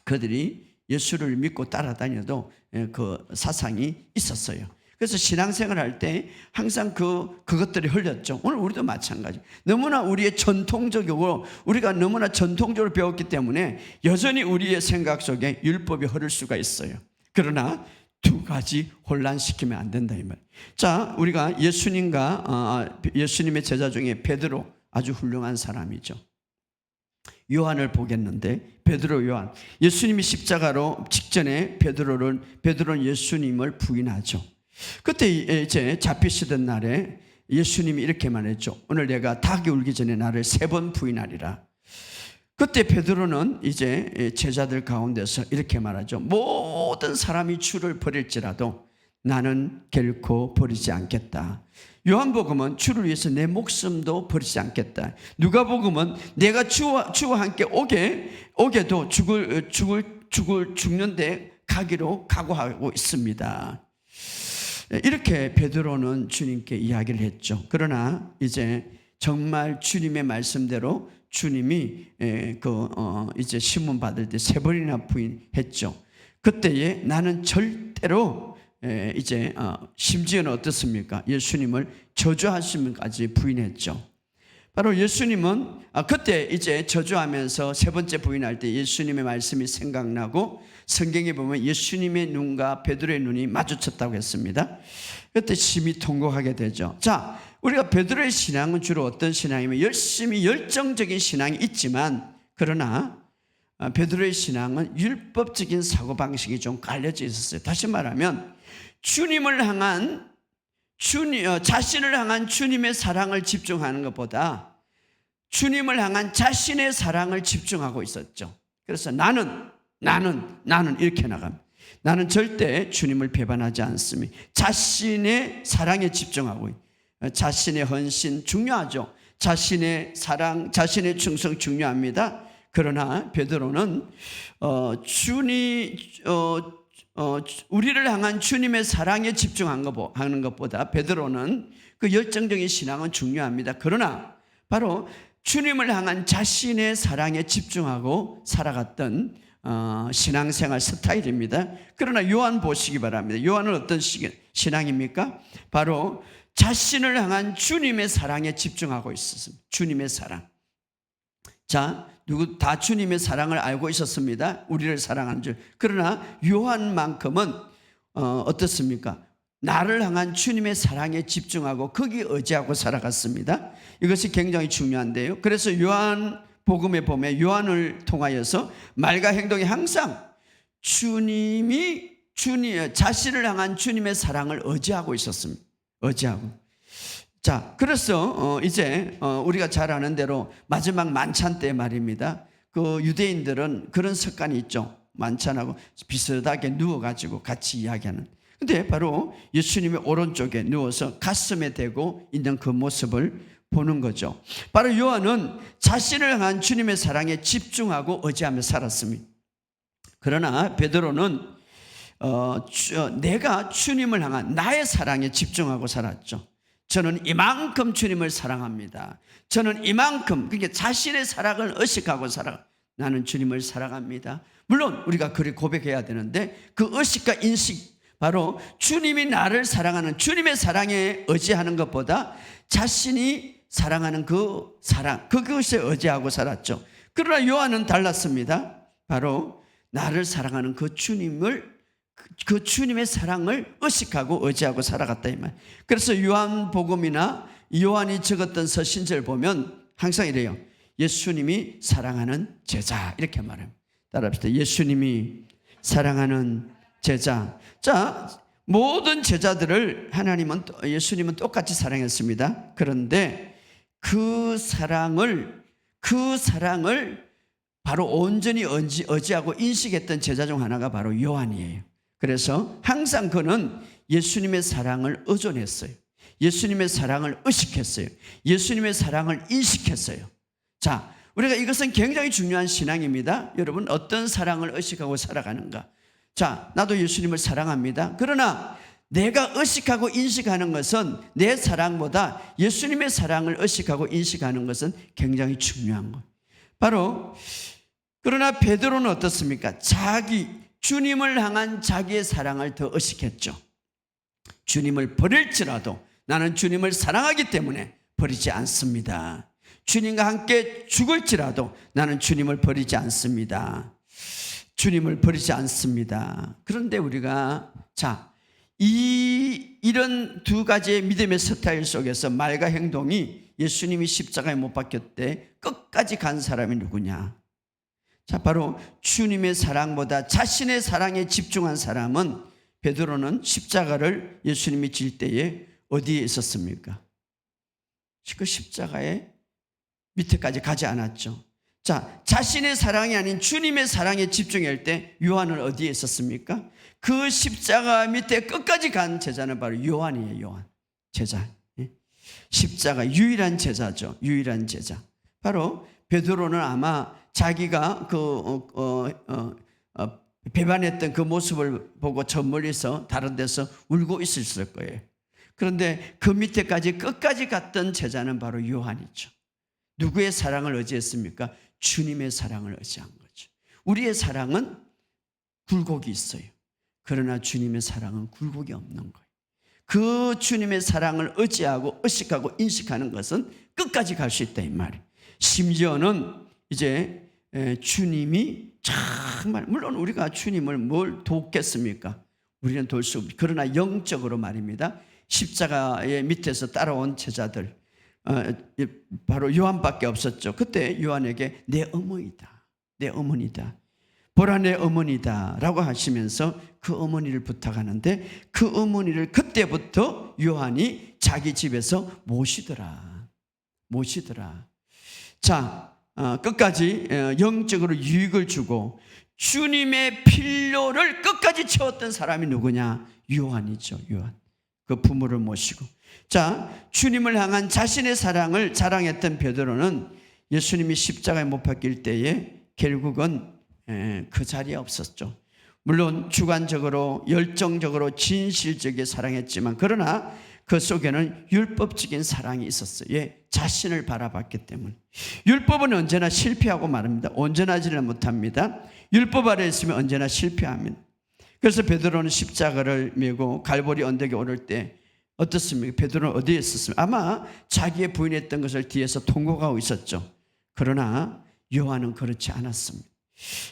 그들이 예수를 믿고 따라다녀도 그 사상이 있었어요. 그래서 신앙생활 할 때 항상 그것들이 흘렸죠. 오늘 우리도 마찬가지. 너무나 우리의 전통적이고 우리가 너무나 전통적으로 배웠기 때문에 여전히 우리의 생각 속에 율법이 흐를 수가 있어요. 그러나 두 가지 혼란시키면 안 된다 이 말. 자, 우리가 예수님의 제자 중에 베드로 아주 훌륭한 사람이죠. 요한을 보겠는데 베드로 요한 예수님이 십자가로 직전에 베드로는 예수님을 부인하죠. 그때 이제 잡히시던 날에 예수님이 이렇게 말했죠. 오늘 내가 닭이 울기 전에 나를 3번 부인하리라. 그때 베드로는 이제 제자들 가운데서 이렇게 말하죠. 모든 사람이 주를 버릴지라도 나는 결코 버리지 않겠다. 요한복음은 주를 위해서 내 목숨도 버리지 않겠다. 누가복음은 내가 주와 함께 오게도 죽는데 가기로 각오하고 있습니다. 이렇게 베드로는 주님께 이야기를 했죠. 그러나 이제 정말 주님의 말씀대로 주님이 이제 신문 받을 때 3번이나 부인했죠. 그때에 나는 절대로 이제 심지어는 어떻습니까? 예수님을 저주하시면까지 부인했죠. 바로 예수님은 그때 이제 저주하면서 3번째 부인할 때 예수님의 말씀이 생각나고 성경에 보면 예수님의 눈과 베드로의 눈이 마주쳤다고 했습니다. 그때 심히 통곡하게 되죠. 자, 우리가 베드로의 신앙은 주로 어떤 신앙이면 열심히 열정적인 신앙이 있지만 그러나 베드로의 신앙은 율법적인 사고방식이 좀 갈려져 있었어요. 다시 말하면 자신을 향한 주님의 사랑을 집중하는 것보다 주님을 향한 자신의 사랑을 집중하고 있었죠. 그래서 나는 이렇게 나갑니다. 나는 절대 주님을 배반하지 않습니다. 자신의 사랑에 집중하고 자신의 헌신 중요하죠. 자신의 사랑, 자신의 충성 중요합니다. 그러나 베드로는 우리를 향한 주님의 사랑에 집중하는 것보다 베드로는 그 열정적인 신앙은 중요합니다. 그러나 바로 주님을 향한 자신의 사랑에 집중하고 살아갔던 신앙생활 스타일입니다. 그러나 요한 보시기 바랍니다. 요한은 어떤 신앙입니까? 바로 자신을 향한 주님의 사랑에 집중하고 있었습니다. 주님의 사랑. 자, 누구 다 주님의 사랑을 알고 있었습니다. 우리를 사랑하는 줄. 그러나 요한만큼은 어떻습니까? 나를 향한 주님의 사랑에 집중하고 거기에 의지하고 살아갔습니다. 이것이 굉장히 중요한데요. 그래서 요한복음에 보면 요한을 통하여서 말과 행동이 항상 자신을 향한 주님의 사랑을 의지하고 있었습니다. 의지하고. 자, 그래서 이제 우리가 잘 아는 대로 마지막 만찬 때 말입니다. 그 유대인들은 그런 습관이 있죠. 만찬하고 비슷하게 누워가지고 같이 이야기하는. 근데 바로 예수님의 오른쪽에 누워서 가슴에 대고 있는 그 모습을 보는 거죠. 바로 요한은 자신을 향한 주님의 사랑에 집중하고 의지하며 살았습니다. 그러나 베드로는 내가 주님을 향한 나의 사랑에 집중하고 살았죠. 저는 이만큼 주님을 사랑합니다. 저는 이만큼, 그러니까 자신의 사랑을 의식하고 나는 주님을 사랑합니다. 물론 우리가 그리 고백해야 되는데 그 의식과 인식, 바로 주님이 나를 사랑하는 주님의 사랑에 의지하는 것보다 자신이 사랑하는 그 사랑, 그것에 의지하고 살았죠. 그러나 요한은 달랐습니다. 바로 나를 사랑하는 그 주님의 사랑을 의식하고 의지하고 살아갔다 이 말. 그래서 요한복음이나 요한이 적었던 서신절 보면 항상 이래요. 예수님이 사랑하는 제자, 이렇게 말합니다. 따라합시다. 예수님이 사랑하는 제자. 자, 모든 제자들을 예수님은 똑같이 사랑했습니다. 그런데 그 사랑을 바로 온전히 의지하고 인식했던 제자 중 하나가 바로 요한이에요. 그래서 항상 그는 예수님의 사랑을 의존했어요. 예수님의 사랑을 의식했어요. 예수님의 사랑을 인식했어요. 자, 우리가 이것은 굉장히 중요한 신앙입니다. 여러분, 어떤 사랑을 의식하고 살아가는가? 자, 나도 예수님을 사랑합니다. 그러나 내가 의식하고 인식하는 것은 내 사랑보다 예수님의 사랑을 의식하고 인식하는 것은 굉장히 중요한 거예요. 바로 그러나 베드로는 어떻습니까? 주님을 향한 자기의 사랑을 더 의식했죠. 주님을 버릴지라도 나는 주님을 사랑하기 때문에 버리지 않습니다. 주님과 함께 죽을지라도 나는 주님을 버리지 않습니다. 주님을 버리지 않습니다. 그런데 우리가 이런 두 가지의 믿음의 스타일 속에서 말과 행동이 예수님이 십자가에 못 박혔을 때 끝까지 간 사람이 누구냐? 자, 바로 주님의 사랑보다 자신의 사랑에 집중한 사람은 베드로는 십자가를 예수님이 질 때에 어디에 있었습니까? 그 십자가의 밑에까지 가지 않았죠. 자, 자신의 사랑이 아닌 주님의 사랑에 집중할 때 요한은 어디에 있었습니까? 그 십자가 밑에 끝까지 간 제자는 바로 요한이에요. 요한 제자. 십자가 유일한 제자죠. 유일한 제자. 바로 베드로는 아마 자기가 배반했던 그 모습을 보고 저 멀리서 다른 데서 울고 있었을 거예요. 그런데 그 밑에까지 끝까지 갔던 제자는 바로 요한이죠. 누구의 사랑을 의지했습니까? 주님의 사랑을 의지한 거죠. 우리의 사랑은 굴곡이 있어요. 그러나 주님의 사랑은 굴곡이 없는 거예요. 그 주님의 사랑을 의지하고 의식하고 인식하는 것은 끝까지 갈 수 있다 이 말이에요. 심지어는 이제 주님이 정말, 물론 우리가 주님을 뭘 돕겠습니까? 우리는 도울 수 없죠. 그러나 영적으로 말입니다. 십자가의 밑에서 따라온 제자들, 바로 요한밖에 없었죠. 그때 요한에게 내 어머니다, 내 어머니다, 보라 내 어머니다 라고 하시면서 그 어머니를 부탁하는데 그 어머니를 그때부터 요한이 자기 집에서 모시더라. 자, 끝까지 영적으로 유익을 주고 주님의 필요를 끝까지 채웠던 사람이 누구냐? 요한이죠. 요한. 그 부모를 모시고. 자, 주님을 향한 자신의 사랑을 자랑했던 베드로는 예수님이 십자가에 못 박힐 때에 결국은 그 자리에 없었죠. 물론 주관적으로 열정적으로 진실적이게 사랑했지만 그러나 그 속에는 율법적인 사랑이 있었어요. 예, 자신을 바라봤기 때문에. 율법은 언제나 실패하고 말합니다. 온전하지는 못합니다. 율법 아래 있으면 언제나 실패합니다. 그래서 베드로는 십자가를 메고 갈보리 언덕에 오를 때 어떻습니까? 베드로는 어디에 있었습니까? 아마 자기의 부인했던 것을 뒤에서 통곡하고 있었죠. 그러나 요한은 그렇지 않았습니다.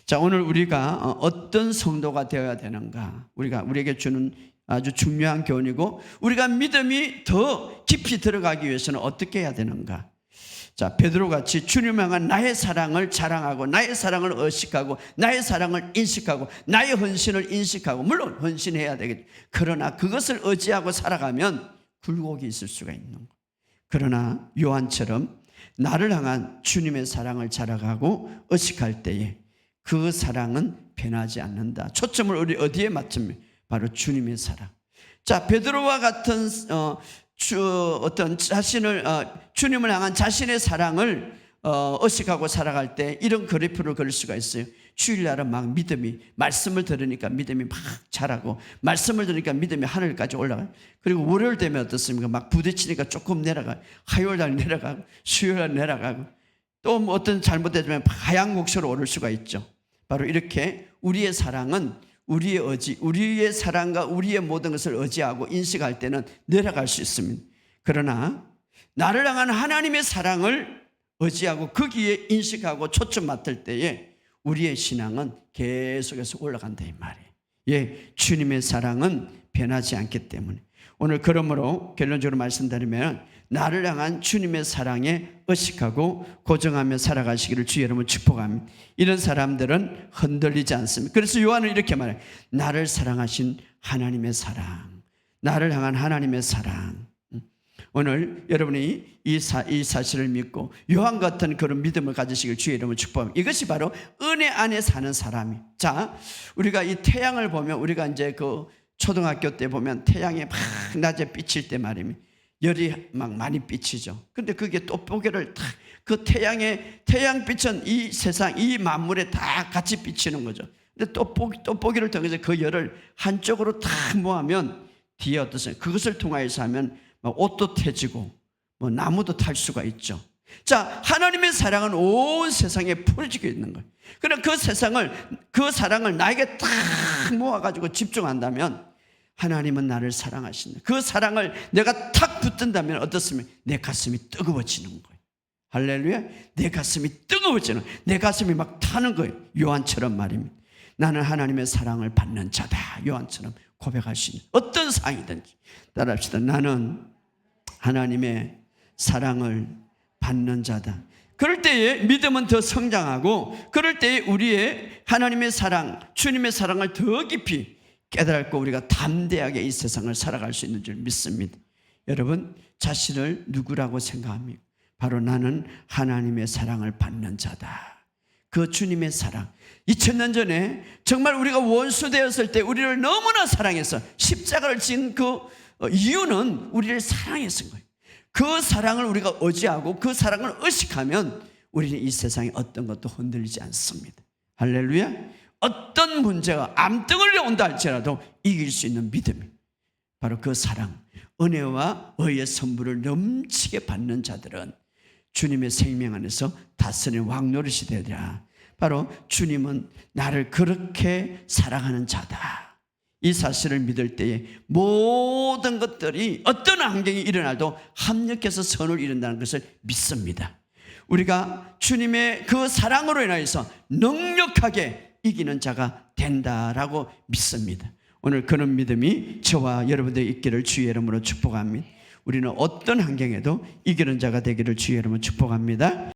자, 오늘 우리가 어떤 성도가 되어야 되는가? 우리에게 주는 아주 중요한 교훈이고, 우리가 믿음이 더 깊이 들어가기 위해서는 어떻게 해야 되는가? 자, 베드로같이 주님 향한 나의 사랑을 자랑하고, 나의 사랑을 의식하고, 나의 사랑을 인식하고, 나의 헌신을 인식하고, 물론 헌신해야 되겠죠. 그러나 그것을 의지하고 살아가면 굴곡이 있을 수가 있는 거예요. 그러나 요한처럼 나를 향한 주님의 사랑을 자랑하고 의식할 때에 그 사랑은 변하지 않는다. 초점을 우리 어디에 맞춥니까? 바로 주님의 사랑. 자, 베드로와 같은 어떤 자신을 주님을 향한 자신의 사랑을 의식하고 살아갈 때 이런 그래프를 그릴 수가 있어요. 주일날은 막 믿음이, 말씀을 들으니까 믿음이 막 자라고, 말씀을 들으니까 믿음이 하늘까지 올라가요. 그리고 월요일 되면 어떻습니까? 막 부딪히니까 조금 내려가요. 화요일날 내려가고, 수요일날 내려가고, 또 뭐 어떤 잘못되면 하향 곡소로 오를 수가 있죠. 바로 이렇게 우리의 사랑은 우리의 의지, 우리의 사랑과 우리의 모든 것을 의지하고 인식할 때는 내려갈 수 있습니다. 그러나 나를 향한 하나님의 사랑을 의지하고 거기에 인식하고 초점 맞을 때에 우리의 신앙은 계속해서 올라간다 이 말이에요. 예, 주님의 사랑은 변하지 않기 때문에. 오늘 그러므로 결론적으로 말씀드리면 나를 향한 주님의 사랑에 의식하고 고정하며 살아가시기를 주 여러분 축복합니다. 이런 사람들은 흔들리지 않습니다. 그래서 요한은 이렇게 말해요. 나를 사랑하신 하나님의 사랑, 나를 향한 하나님의 사랑. 오늘 여러분이 이 사실을 믿고 요한 같은 그런 믿음을 가지시길 주의 이름으로 축복합니다. 이것이 바로 은혜 안에 사는 사람이. 자, 우리가 이 태양을 보면, 우리가 이제 그 초등학교 때 보면 태양이 막 낮에 비칠 때 말입니다. 열이 막 많이 비치죠. 근데 그게 돋보기를 다, 그 태양빛은 이 세상, 이 만물에 다 같이 비치는 거죠. 근데 돋보기를 통해서 그 열을 한쪽으로 다 모으면 뒤에 어떠세요? 그것을 통하여서 하면 옷도 태지고 뭐 나무도 탈 수가 있죠. 자, 하나님의 사랑은 온 세상에 퍼지고 있는 거예요. 그럼 그 사랑을 나에게 딱 모아가지고 집중한다면 하나님은 나를 사랑하신다. 그 사랑을 내가 탁 붙든다면 어떻습니까? 내 가슴이 뜨거워지는 거예요. 할렐루야. 내 가슴이 뜨거워지는, 내 가슴이 막 타는 거예요. 요한처럼 말입니다. 나는 하나님의 사랑을 받는 자다. 요한처럼 고백할 수 있는 어떤 상황이든지 따라합시다. 나는 하나님의 사랑을 받는 자다. 그럴 때에 믿음은 더 성장하고, 그럴 때에 우리의 하나님의 사랑, 주님의 사랑을 더 깊이 깨달고 우리가 담대하게 이 세상을 살아갈 수 있는 줄 믿습니다. 여러분, 자신을 누구라고 생각합니까? 바로 나는 하나님의 사랑을 받는 자다. 그 주님의 사랑. 2000년 전에 정말 우리가 원수 되었을 때 우리를 너무나 사랑해서 십자가를 진 그 이유는 우리를 사랑해서인 거예요. 그 사랑을 우리가 의지하고 그 사랑을 의식하면 우리는 이 세상에 어떤 것도 흔들리지 않습니다. 할렐루야. 어떤 문제가 암덩어리 온다 할지라도 이길 수 있는 믿음이 바로 그 사랑, 은혜와 의의 선물을 넘치게 받는 자들은 주님의 생명 안에서 다스리는 왕노릇이 되리라. 바로 주님은 나를 그렇게 사랑하는 자다. 이 사실을 믿을 때에 모든 것들이 어떤 환경이 일어나도 합력해서 선을 이룬다는 것을 믿습니다. 우리가 주님의 그 사랑으로 인하여서 넉넉하게 이기는 자가 된다라고 믿습니다. 오늘 그런 믿음이 저와 여러분들이 있기를 주의 이름으로 축복합니다. 우리는 어떤 환경에도 이기는 자가 되기를 주의 이름으로 축복합니다.